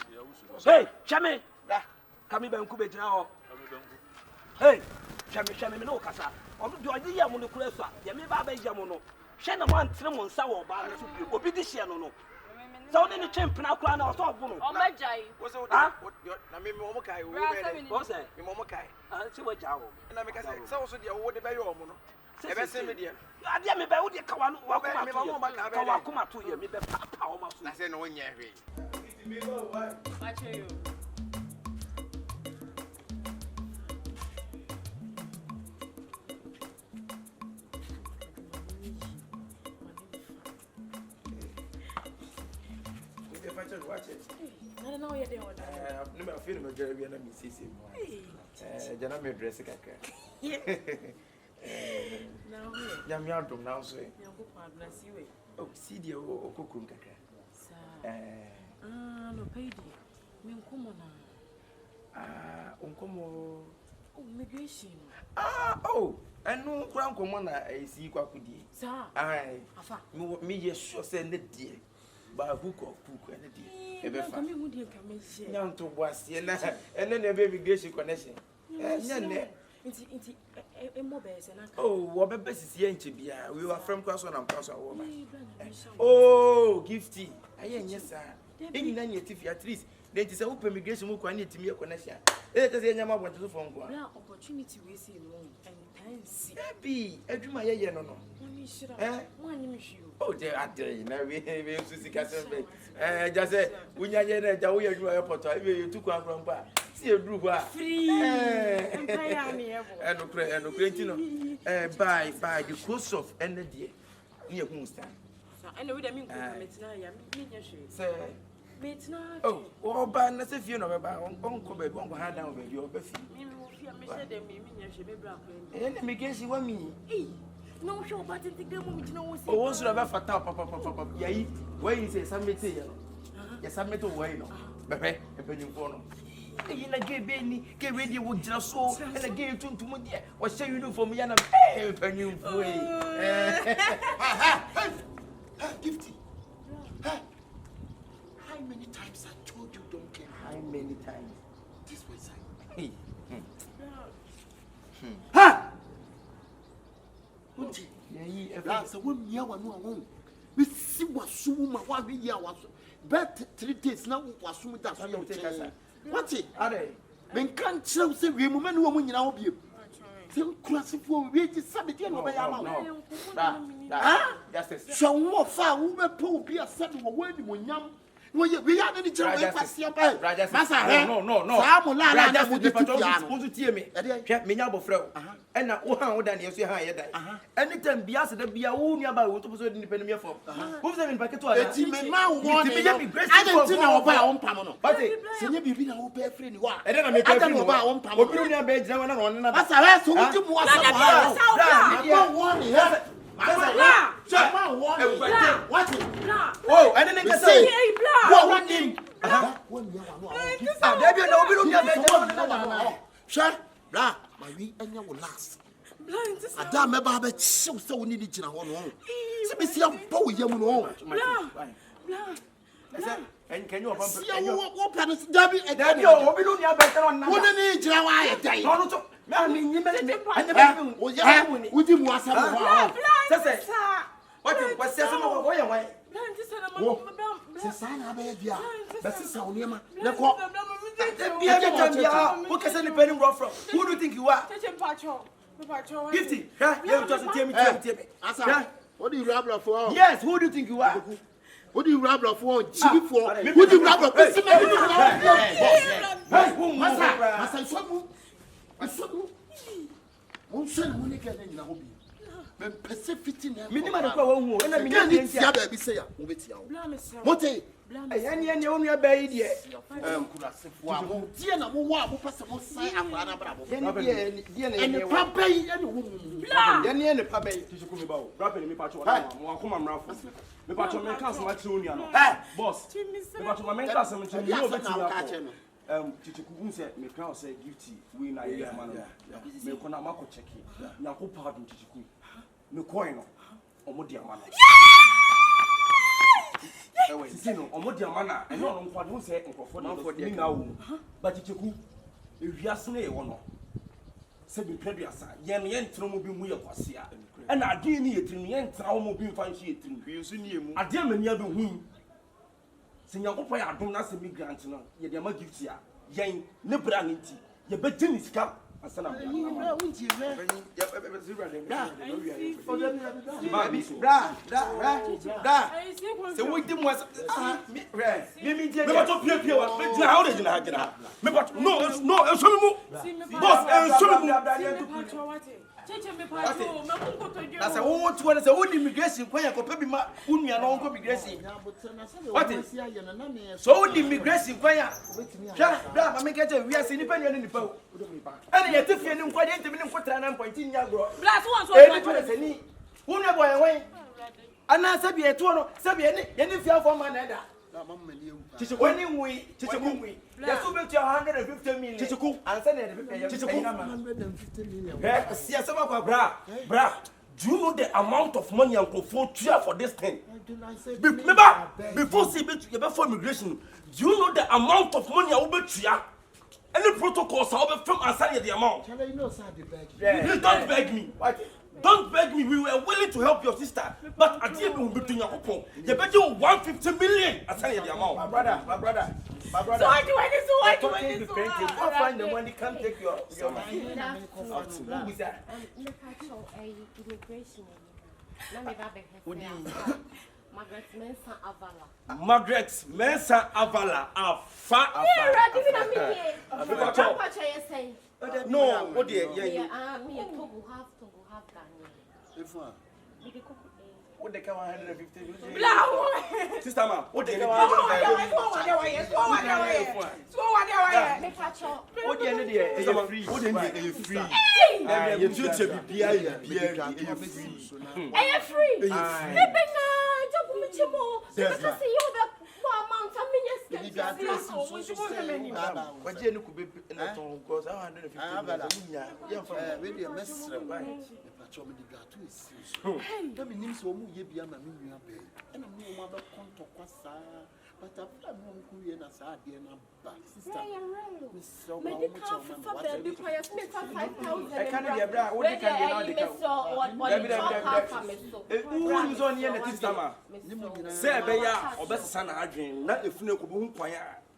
hey chame da kami ba nku be gina ho hey chame me no kasa o do odi ya mo no kura so ya me ba ya mo no hwe na mo antene mo nsa wo ba no so bi obi di hye no no so ne ne chempna kura na o so bu no o majai wo so na me mo kai wo be wo say me mo kai se wo ja wo na me kasa so so de wo de be yo mo no e be se me de ade me ba wo de kawa no wa kuma to ye me be papa o ma so na se no nya hwe bache yo watch it. No, you don't. No, feel no jerry na me sisi mo. Jana me dress kakra. Now Ya me adom now so. you go partner see we. Oh, see the okokrum kakra. No pay di. Me nkomo na. Onkomo. Oh, migration. Oh, enu kura nkomo na esi kwakudi. Sir. Ai. Afa. Me ye sure say ne die. Ba hook of cook and the ebe fa. Me mu di nka me share. Nyan to boase na ene na ebe immigration connection. Nyan ne. Inti mo be se na ka. Oh, wo be besisi ye nche bia. We were from class 1 and class 1 woman. Oh, gifty. Aye nya sa. Eni na nya tifi at least. Then say open immigration mu kwa na etimi connection. E te say nya ma bonto so fon kwa. Na opportunity we see no and see. Ebi, adwuma ye no no. Wani mi hwi. Oh, they are there. Now we Susie Castle. Just say, when you are there, you are your photo. You took one from back. See a group. Free. And by the course of energy. Near Moonstone. I know what I mean. Oh, but let's if you know about Uncle Baby, Uncle Hand down with your Buffy. And me guess you want me. No, show but the game with no. Oh, what's the about Papa? Yea, where you say some material? Yes, I'm metal way. Pepe, a penny for no. You know, get ready with just so and I gave to me. What shall you do for me? And I'm a penny for Gifty. How many times I told you don't care? How many times? This way side. Ha! What? That's a woman. You are no. We see what soon my 1 year was. But 3 days now was soon that I don't take us. What's it? Are they? Ben can't show say we woman woman in our view. Some classic for we just submit no. So what far we were poor be a set of a word when young. We are any trouble. No. I'm would to me. Minyabo Fro. And now, how than you see higher day. Anytime be asked to be a woman about what was independent for. Who's the packet to a team? I don't know about our own Pamano. But you be no pay free. I don't know about our own Pamano. That's a last who what? Oh, I didn't say. What one name? Sure, blah, my we and you will last. I damn a barber so needed in a one. Let me see a bow young one. And can you what planets Debbie and then you're better on one age? I mean, you met me. I never would you want some? What was said about way away? Sana baby, that's the sound. What can any penny rough from? Who do you think you are? 50. You just tell me. What do you rabble for? Yes, who do you think you are? What do you rabble for? Shiifo. Who do you rabble for? Minimum and I mean, say, what a any only a baby. Chichiku said, me crown say gifty, we na yes man. Me kona mako cheki. Na ko pardon chichiku. Me coin omodia mana. Ewe, sino omodia mana. E no no kwado say nkofo na na wo. But chichiku ewiase na e wo no. Se bi preduasa. Ye me ntro mo bi mu ye kwase a. E na ade ni yetrim ye ntra wo mo bi mfa nhye yetrim. Bi so ni emu. Ade amania be hu. Sinyankopɔ ya adom na se migrant no ye de ma gift ya yen ne bra nti ye be gini sika asana bra wunti bra se we dim was me je me to pie wa me gina how de gina me but no so me mu boss so me mu I said, oh, what is the only immigration? Why I could be my unia no immigration? What is so only immigration? Why I make it we are independent in the boat. And yet, if you didn't quite enter me for 9.9 years, who never away. And I said, be a tour, any fear for my nether. When we, there's 150 million. And send it 150 million. Yes, bra. Do you know the amount of money I'm going to for this thing? Remember, before immigration, do you know the amount of money I will be to? Any protocols I will be from and send the amount. Please don't beg me. Don't beg me. We were willing to help your sister, but at the end we will be doing your home. You bet you 150 million. I send you the amount. My brother. So I do this. I'll find the money. Come take your money. Who is that? Margaret Mensa Avala. Margaret Mensa Avala. Afa. Yeah, right. Give me a minute. No, what dear? Me Togo half Ghana. What the 150? Sister ma, what the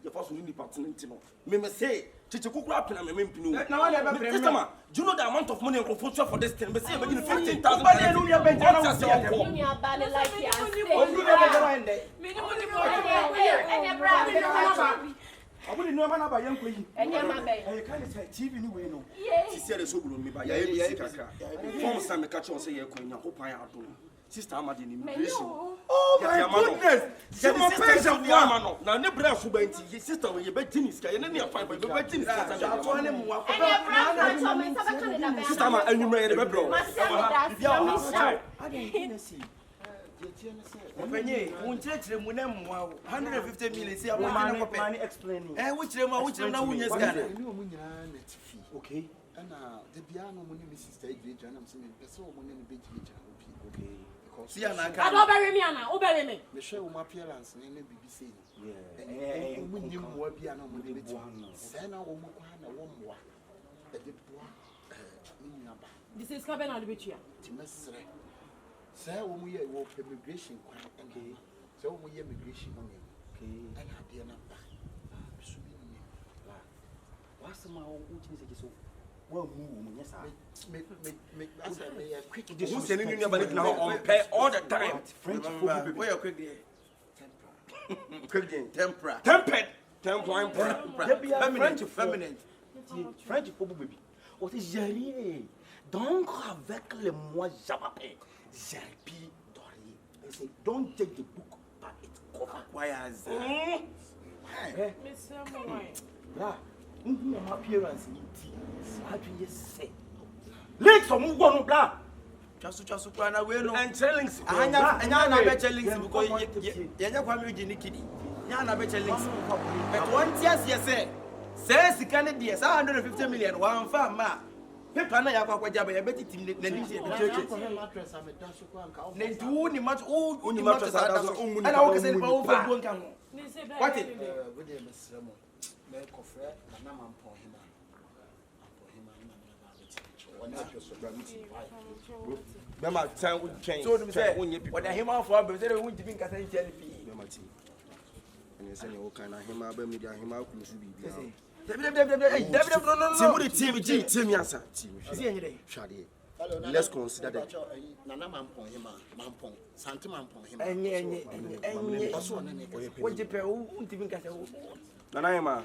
the first one in the department. Me say, Chichikuku up and I'm a do you know the amount of money I'm going for this thing? Me say, I'm going 15,000. I wouldn't know about young queen. And your mamma, I can't say TV anyway. No, she said, so good me by Former Sam catch on say, you're going to hope I out. Sister Amadi in immigration. Oh my goodness! She my patient woman. Now, never have to be sister when you bet tennis. And then you find by tennis. Sister, and you made a bro. I didn't see. Penny, won't take them when I'm 150 million. See, I'm money explaining. And which them now when you're okay. And the piano when you sister, and I'm saying, so when you big okay. See, I don't bury me, Anna. Obey me. The show my appearance and the BBC. Yeah, and when you more piano with the one, Sena or Mokana, one more. This is coming out of which year? Sir, when we walk immigration, okay. So we immigration on you, okay. And I did not back. What's the man who is so well moved? Yes, I quick. This is sending you now on pay all the time. French, where quick tempera. French feminine. French baby. What is Jerry? Donc avec le moi j'appelle Jerry Dori. They say don't take the book but its cover. Why is that? Mr. Moy. Blah. My appearance in tea. How do you say? Legs from one blah. Just kwana we no. And challenge. Anya na be challenge because yenya kwa me gini kidi. Nya na be challenge. But one tears say sika ne dey 150 million one farm ma. Paper na yakwa kwa jaba ya beti team na nim say be church. Na du ni match o ni match sa da so. Ana wo kese ni pa wo fa du nkan ho. What it? We dey mesra mo. Me kofre na mampon hima. Bema time we change. So them say what the hima for be say we ntimi nkasa nchele fi. Bema ti. And say you kind of hima be media hima ku su bibia. David no. See what the team answer. See anything. Shade. Let's consider that. Nana mampon hima, mampon. Santi mampon hima. Enye. What je pe o ntimi nkasa o. Nana hima.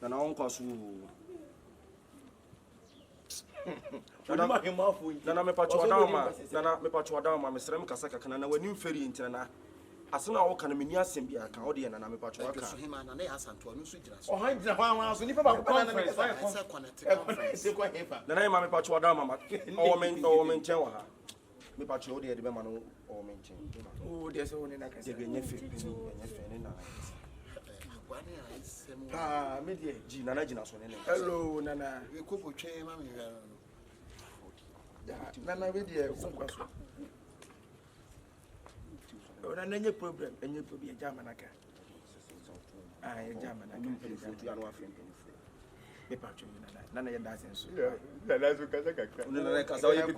Nana on kwasu. Nana me patwa down ma me srem kasa kakana na wani mferi ntina asena wo kana meni asem bia ka wo de nana me patwa ka so hima na ya santo anu so gira so o han gira hwan so nipa ba ko na me sa connect ko hefa nana ma me patwa down ma o men chen wa ha me patwa wo de be ma no o men chen o de so ni na ka de be nya fe ni na ah me de ji nana jina so ne hello nana we ko ko twen ma me nana we de ko kwaso o nana nye problem enye problem ja manaka ah ya ja manaka ya no afem me pa twen nana ya da senso nana so kasa kakra nana kasa we be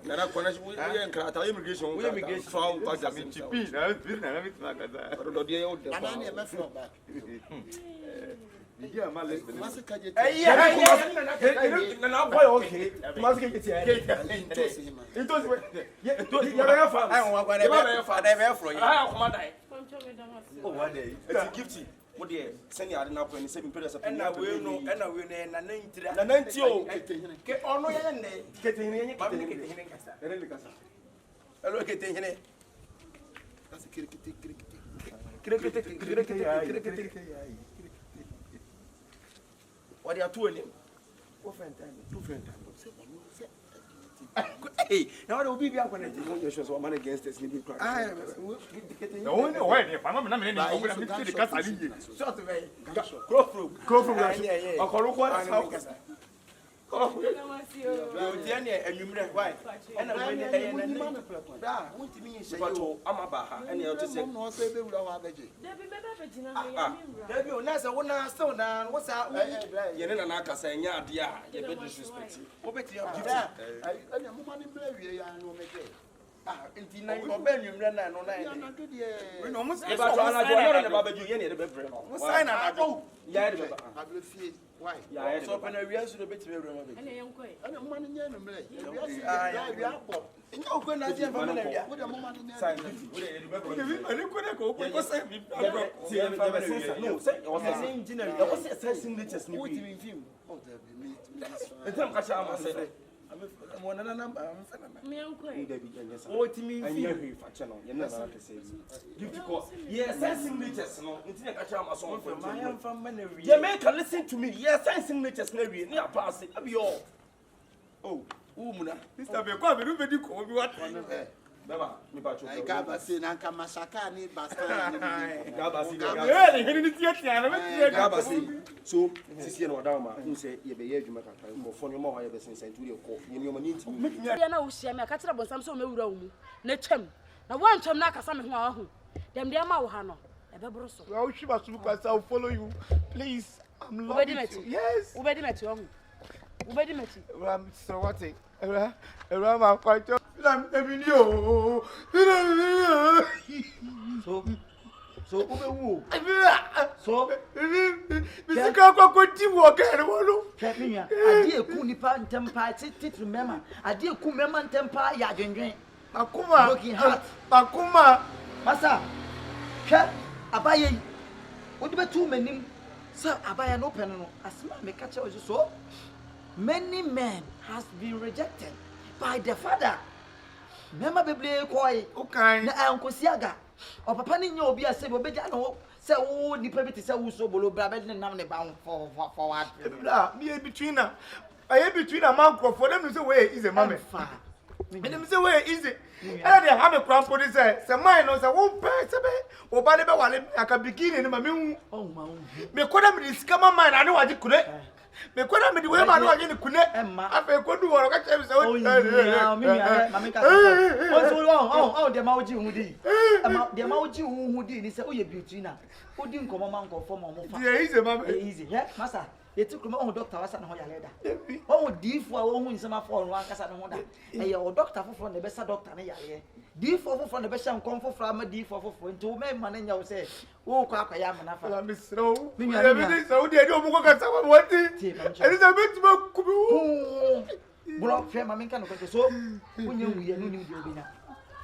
nana kona we enkrata immigration found pass me TP nana me tma kasa do de yo de nana me fro ba Yeah, my leg. Send your enough when you say prayers and I will know and I will what are you doing? Hey, now there will be one against us. The only way if I'm not going to the castle. Short away. Go from oh, and you why? And and you just say, what's up? You're in an acca saying, yeah, you better disrespect. What better you have? Why? Yeah, so when I realize the bit of room, and I'm money in the play. No, when I see a family, what a moment in the Jamaica, listen to me. Yes, I sing natures near passing. I'll be all. Oh, Muna. Mr. Beckwith, you call me what? I can't say, I can't massacre any bastard. So, this year, Adwendwen, who say, you be here to make a time for your more ever since I do your call. You know, need to make me a no shame. I can't tell some so many room. Nechem. Now, one time, Naka, some who them dear Mauhano. Well, she must look as I'll follow you. Please, I'm loving you. Yes. Ubedi met you. Ubedi met you. So what? Awurama, quite. I'm having you. So, so, Mr. Kaka continue again. Captain, I dear Kunipa and Tempa, sit remember. I dear Kumema and Tempa, Adwendwen. Akuma, looking hot. Akuma, Massa. Cat, Abaye. What about 2 men? Sir, Abaya no penal. As my catcher was so. Many men has been rejected by the father. Remember, Biblia, Koi, okay, Uncle Siaga. Or Papa Nino be a civil bejano, say, oh, the permit is a so below Brabant and Namne bound for what? Me between her. I am between a monk for them is a way is a mammy far. And them is a way easy. And they have a crown for this. Some mine knows a won't pass a bit, or by the way, I can begin in my moon. Oh, my own. Me could have been scammer mine, I know I did correct. Me could have been the way I know I didn't connect. I could do what I got. Oh, the Mauji who did. The Mauji who did is oh, you're beauty now. Who didn't come among for easy, yeah, Massa. They took my own doctor was an hoyaleda. Oh, deep for own some for one Casanona. And your doctor from the best doctor. Deep for from the best and comfort from a deep for 2 men, man, and you say, oh, Crack, I am an Miss Snow. So they don't work at someone what it is a bit more block from my mechanical. So when you knew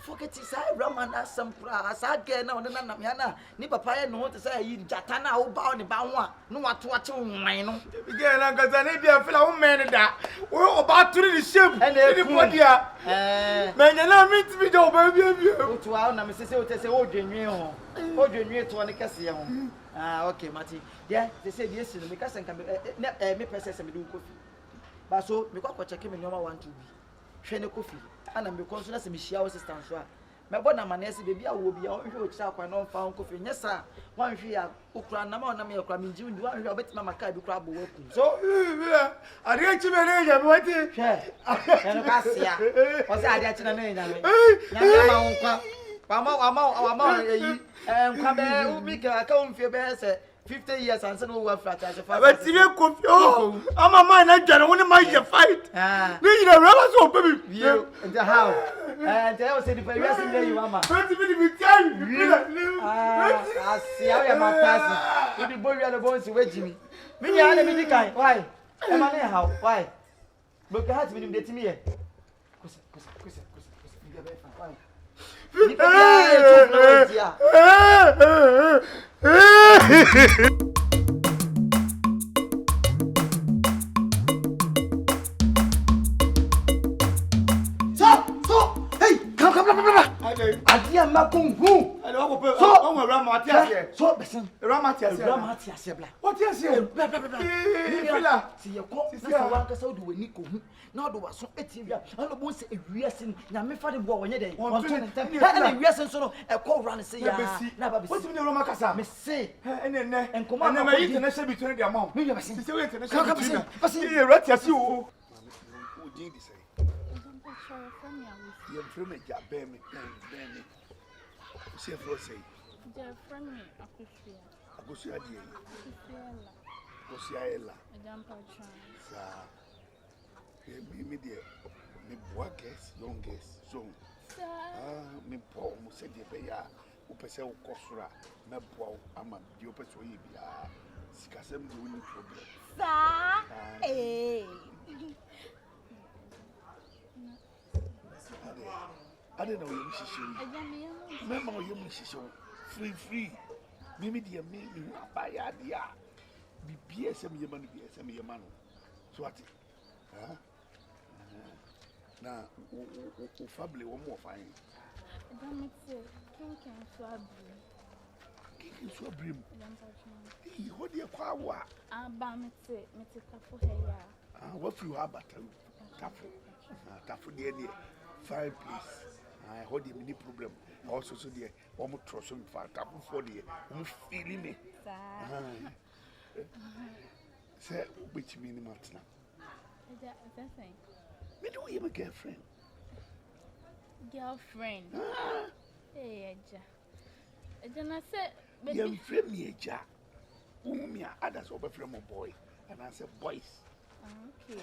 forget it, I Ramana some price. I get now, Nana, Nipapa, no to say, Jatana, who bound the Bawa, no what to watch on mine. Again, I got an idea of a man that we're about to the ship and everybody. Man, you know, meet me, don't baby. To our Mrs. say, oh, Junior, to an Cassian. Ah, okay, Matty. Yeah, they said yes, because I can be process and do coffee. But so, because check him in number 1 to be. Train coffee. And I'm because that's a Michelle assistant. My brother, my niece, baby, I will be out here with South and non found coffee. Yes, sir. One year, Ukran, Namana, cramming June, do I have bet my car to crab working? So, I didn't you manage. I'm waiting. And Cassia was I at an age. And come back, who make a account for your best 50 years and so no flat as a father. But you confused. I'm a man, I don't want to make a fight. Ah, we need a rubber soap, baby. You in the house. Tell us if you are saying you mama. Don't be tired. I see how you are with the boy and the bones with me. Me, I never did kind. Why? Am I how? Why? Look at me, the me. Adia makungu. So, Awurama atiase. So, besin. Awurama atiase bla. What is here? Bla. Fila. See you call. Na wan kasa do wani ko hu. Na do waso etia. Ano bo se ewiase na me fa de bo wonye den. Won to ntem. Na ewiase so no e call run say ya. Na ba besi. What me Awurama kasa? Me say. Ene. Enkoma na me international between the amount. Me besin. See we international between. Besin. Ye ratiase o. O din di say. You from me jabemi. See for say. Dear friend me akusia. Akusia die. Akusia ela. Madam Patron. Sa. Me there. Me boy guess, young guess. So. Me po mo se die be ya. O pese o kosura. Me bo ama di o pese o yi bia. Sikasem di woni problem. Sa. I don't know you shishi. Remember you shishi. Free. Mimi dear me buy idea. Be BSM Yaman BSM Yaman. So what? Now family one more fine. Don't say King Swabrim. He hold your power. Bamite, Metikafu hair. What you have but Tafu near fine place. I hold him any problem. Also, so dear, almost trust him for Tafu for the feeling me. Say, which means Martina. Me do you have a girlfriend? Girlfriend. Hey, then I said, young friend me, Jack. Me others over from a boy, and I said, boys. Okay.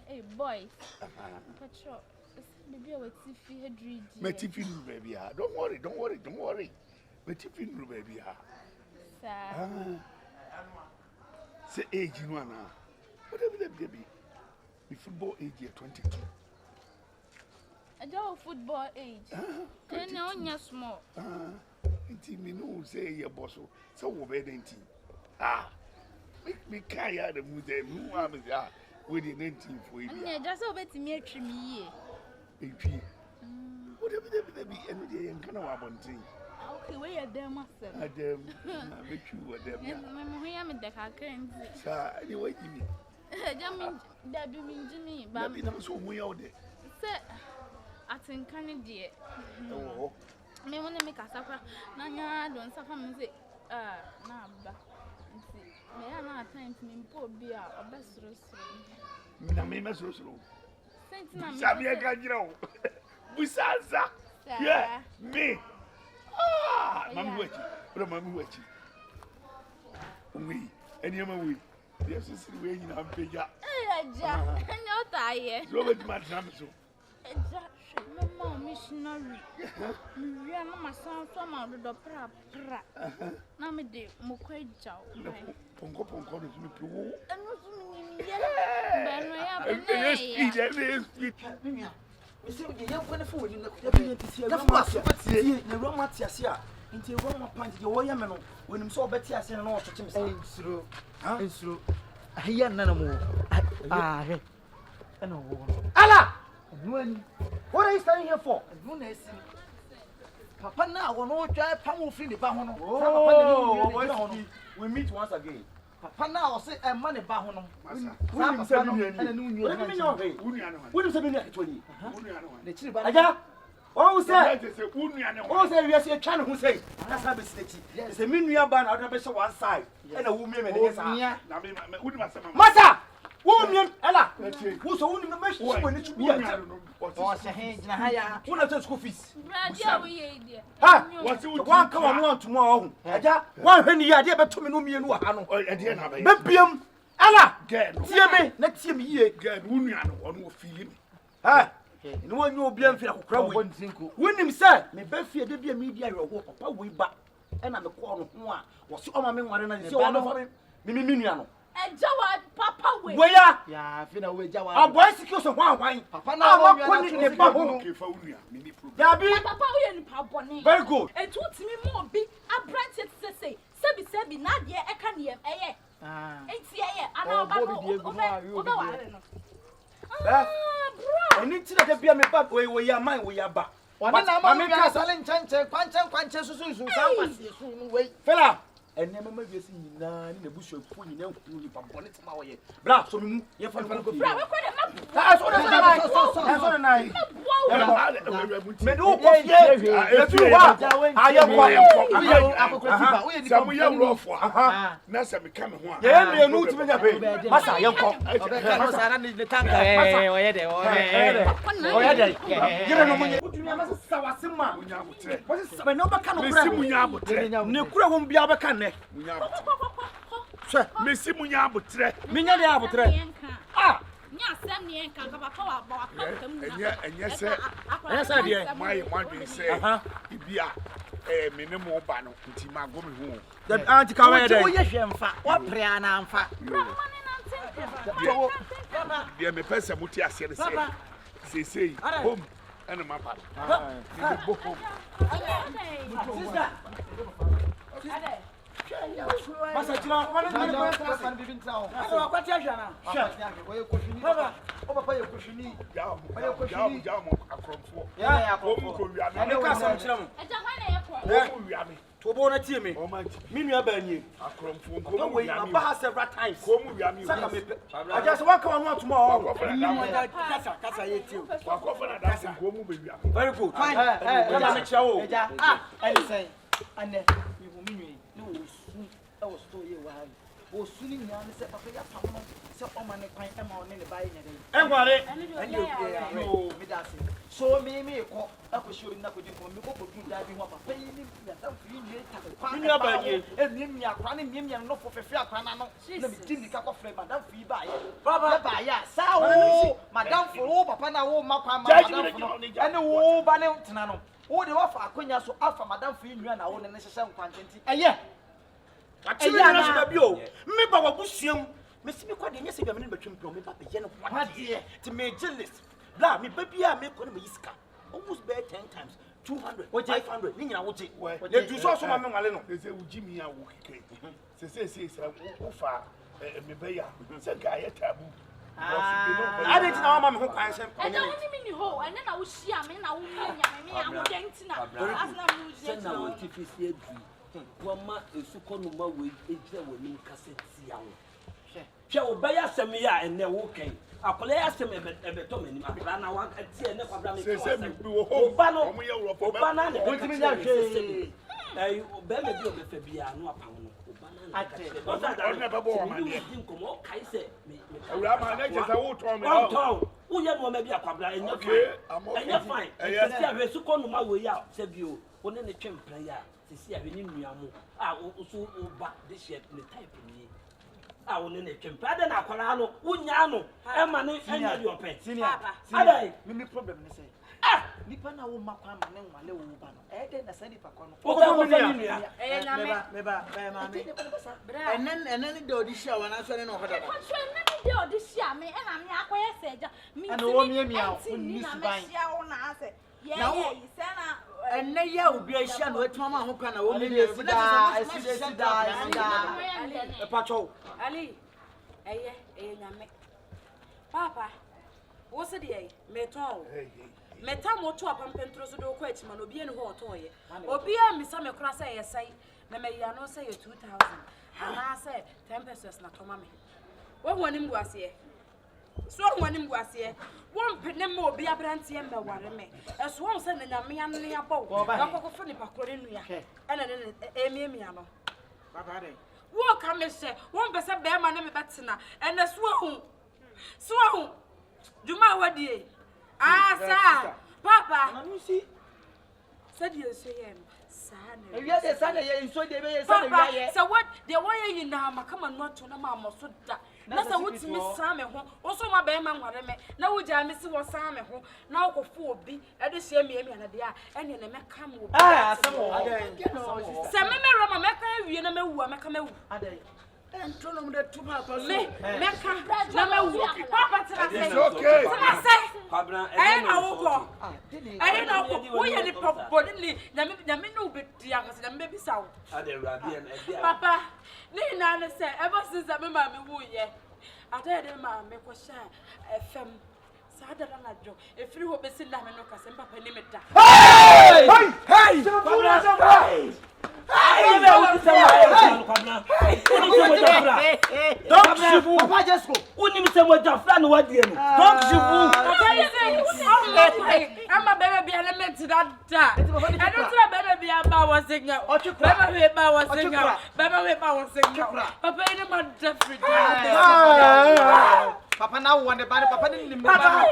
Hey, boys. Patrol. Baby, what if you had read? My tiffin, baby. Don't worry. My tiffin, baby. Sir. Say age, you know, whatever that baby. The football age, 22. I don't football age. And now you're small. Me no say your boss, so we're ready. Me kaya the museum, who am I with the 19 for you? Just over to me, me. Whatever they be, and they ain't gonna have one thing. Okay, where are them, master? I bet you were them. I am the Hakan. Sir, anyway, Jimmy. That be Jimmy, but I'm not so way out there. Sir, I think Canada. Oh, me want to make a supper. Nanya don't suffer music. Nah, but may I not time to me poor beer or best restaurant? na me meso so. Sentina. Sabia ka jira o. Busaza. Yeah, me. Mami wechi. Bro mami wechi. We, anyama we. Yes, this is we nyina ampeja. Ja. Enyo taye. So we ma tram so. Ja. Mama missionary. We are mama son so ma do pra. Na me de mo kwaja o. Ponko no mi pro. Eno so mi ye. Ba no ya be na ya. Yes, speed. We say we dey for the phone na Awurama tiase a nti Awurama pant dey wo ye me no wonim so obeti ase na otoche me sa ensuro ensuro ahiya nana mo he ena wo ala nuani what are you standing here for no na esi papa na wo no twa pam ofri ne ba ho no papa na ni We meet once again. papa na o se e ma ne ba ho no Wouldn't say me ena nu nyu What do you mean you're hey? Wouldn't say me actually. ne chiri ba Aja. Oh say. Oh, Say we are trying to say. That's how be snitchy. Say me nua ba na be show one side. And a woman me dey say. na me wouldn't say Masa. Woman ela. Wo so woman me show when it be. o se he gina ha ya Who na school fees? Bradia we ye dia. Ha. What you One come on one tomorrow. Aja. One hwe ni ya dey be to me no mienu wa ha no. Ede na ba. Be biam. Ela. Girl. Tie me, na tie me ye. Girl, wouldn't you know what feeling? Ha. no one you be amfia kokra we wonim say me ba fie de bia media yeho papa we ba e na me ko no ho a wo se o ma me nware na se o no fa me nua no Ejawa papa we. We ya. Ya fi na we jawa. Aboy sikio so hwan hwan. Papa na wo nua na ne ba ho. Ke fa unua me ni problem. Dabi. Papa we ni pa bone. Very good. Etu timi mo bi abrante say sebi na de e ka ne eye. Enti eye ana ba no. Oba ware no. Bro. Eni ti na bia me ba we ya man we ya ba. Wani na ma me ka sale nchanche kwanche susu san kwase su no we. Fela. Ene mama wiase nyina ni na busu afu nyina hu ni pa bone tema wo ye. Bra so me mu ye fa ko. Bra we ko de ma. So na. Me do ko fie. E tu wa. Aye ko. Akokoti ba. We Samu ya wrofo. Na se me ka me ho a. Ye me nu ti me nya pe. Masa ye ko. Obeka no sara ni tanka. Oye de. Oye de. Ye no mo nye. Utumi amasa sawasema. Munya abotre. Wose sabe no baka no Me kura. si munya abotre. Ne kura won bia baka ne. Munya abotre. Me si munya abotre. Minya de abotre. Ah. Nya sem ne enka ka papa wa ba wa ka mu. Enye se. Enye se de. My dwen say ibia me ne mo ba no nti ma go me hu. The anti ka we de. Wo ye hwemfa. Wo pre ana mfa. Bia me pese muti ase ne se. Sei. Home. Ana ma pa. Ni bo home. Sister. Masa tira man bibin tawo. Aso akwati ahwana. Wo ye koshuni. Baba, o papa ye koshuni. Ja mo akromfo. Ya Ko mu ko wiame. Ene ka sam tira mo. Eja hwan na ye ko. Ko mu wiame. To bo na tie me. O man Me nua ba nyi. akromfo ko Ko mu we wiame. aba ha several times. Ko mu wiame. Saka me pe. Aja so waka wanu atuma o. Kasa ye tio. Wa ko fa na da ko mu be wiame. Very good. Fine. Kama me kira wo. Eja. Ene say. Ane mi hu mi nwi. No wo su. E wo sto ye wa. Wo su ni nya ne se papa ya pam no. Se o ma ne kwan e ma o ne ba ye nya den. Enware. No, me da se. So me ko akoshori na kodi ko me ko ko dun da bi ho papa yi ni ya ta fi ni ta kwa. Ni aba ye. E ni mi akwa ni mi no fo fefe akwa na no. Na mi tin ni ka ko frɛ madam fi ba ye. Baba ba ya. Sa wo madam fo wo papa na wo ma kwa madam fo no. Ene wo ba ne tena no. Wo de wa fa akonya so afa madam fi nua na wo ne hyehye nkwantenti. Eye. Atiri na so da bi o. Me ba wabusuam. Me si me kwa de nyese bia me ne batwem pro me ba be ye no kwa de. Ti me jealous. Bla me ba bia me ko ne me yiska. Almost bear 10 times 200 500 ni nyina wote. Le du so so ma me nwale no. Say ujimi ya wo kike. Say wo fa me be ya. Say ga ya tabu. I didn't know my home question. Eja woni mi ni ho, ene na wo hia me na wo nya me ahoden tina. Asna mu je. Na wo tifisi adu. Wama esuko no ma we ejira woni kaseti ya wo. Hwe wo ba ya asem ya ene wo kan. Akole ya asem ebe to mani akra na wa tie ne kwabra me. Say me wo ho. Oba no. Omo ye wo Oba na ne. Won't me ya hwe. Oba me bi obefa bia no apam no. Oba na ne. Ona ba bo ma ne. Nkomo kai se me. Awurama na je sa wo to me. Wo ye no ma bi akwabra enya fine. Enya fine. Sisi a wesuko no ma we ya se bio. One ne twempran ya. Sisi a we ni nuamu. Ah so oba de share ne type ni. Ah one ne twempran de na akwara no wunya no. E ma ne enya di ope. Senior. Adai. Me problem ne say. Nipa na wo makwa ma ne nwale wo ba no. E de na sani pa kwa no. Wo ko ni nua. Me ba ma me. Enen de odishia wana so ne no hoda. Ko so ene mi de odishia me e na me akoye seja. Mi Ana wo mi a onni suban. Na ase. Ye se na Enne ya obi ahia no atuma ma ho kwa na wo mi ne sida. E pa cho. Ali. Eye nyame. Papa. Wo se de me ton. Meta moto apampentro so do ko atima no obi ene ho otoye. Obi a misa me kora se yesai na me ya no say 2000. Ana say 10 pesos na toma me. Wo woni mbuase. So woni mbuase. Won pene ma obi abrante me ware me. Eso won se na nyame ya ne abo. Na kokofo ni pakore nua. Ena ne emiemia no. Baba dey. Wo ka me se won pese be ma na me betena. Ena so hu. So hu. Juma wadie. Ah, sir. Papa. Na no si. Said you say him. Son. Ewia de sana ye nso de be ye sana Papa, ye. so what? The way you now, come on, not to no mama so that. na sa wuti mi san me ho wo so ma be ma nware me na wo ja mi si wo san me ho na wo kofo obi e de hye mi na de a ene ne meka mo obi asem wo se me roma meka awie na mewu meka mewu adai entronom de tuma pa so meka na mewu papa tira say it's okay tira say na wo ko na wo wo ye ni papa ni na me no be dia ka se na me bi sa wo adai rabi en e papa ni na ne say ever since me ma me wu ye adai de ma me ko sha fm sada na jo e free ho be sin na me no ka se papa ni me da hey hey Don't shifu. Papa just go. Unim se mo jafra no wadie no. Don't shifu. I'm baby element that. I don't know baby about was singer. Baby about was singer. Baby about was singer. Papa in my different. Papa now want the body. Papa didn't Papa.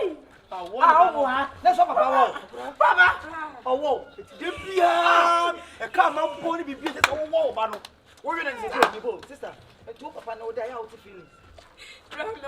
Let's go, Papa. Papa. Oh, whoa. A car mount pony be built. Oh, whoa, Bano. We're going to go, sister. I told Papa no day out to feelings. What's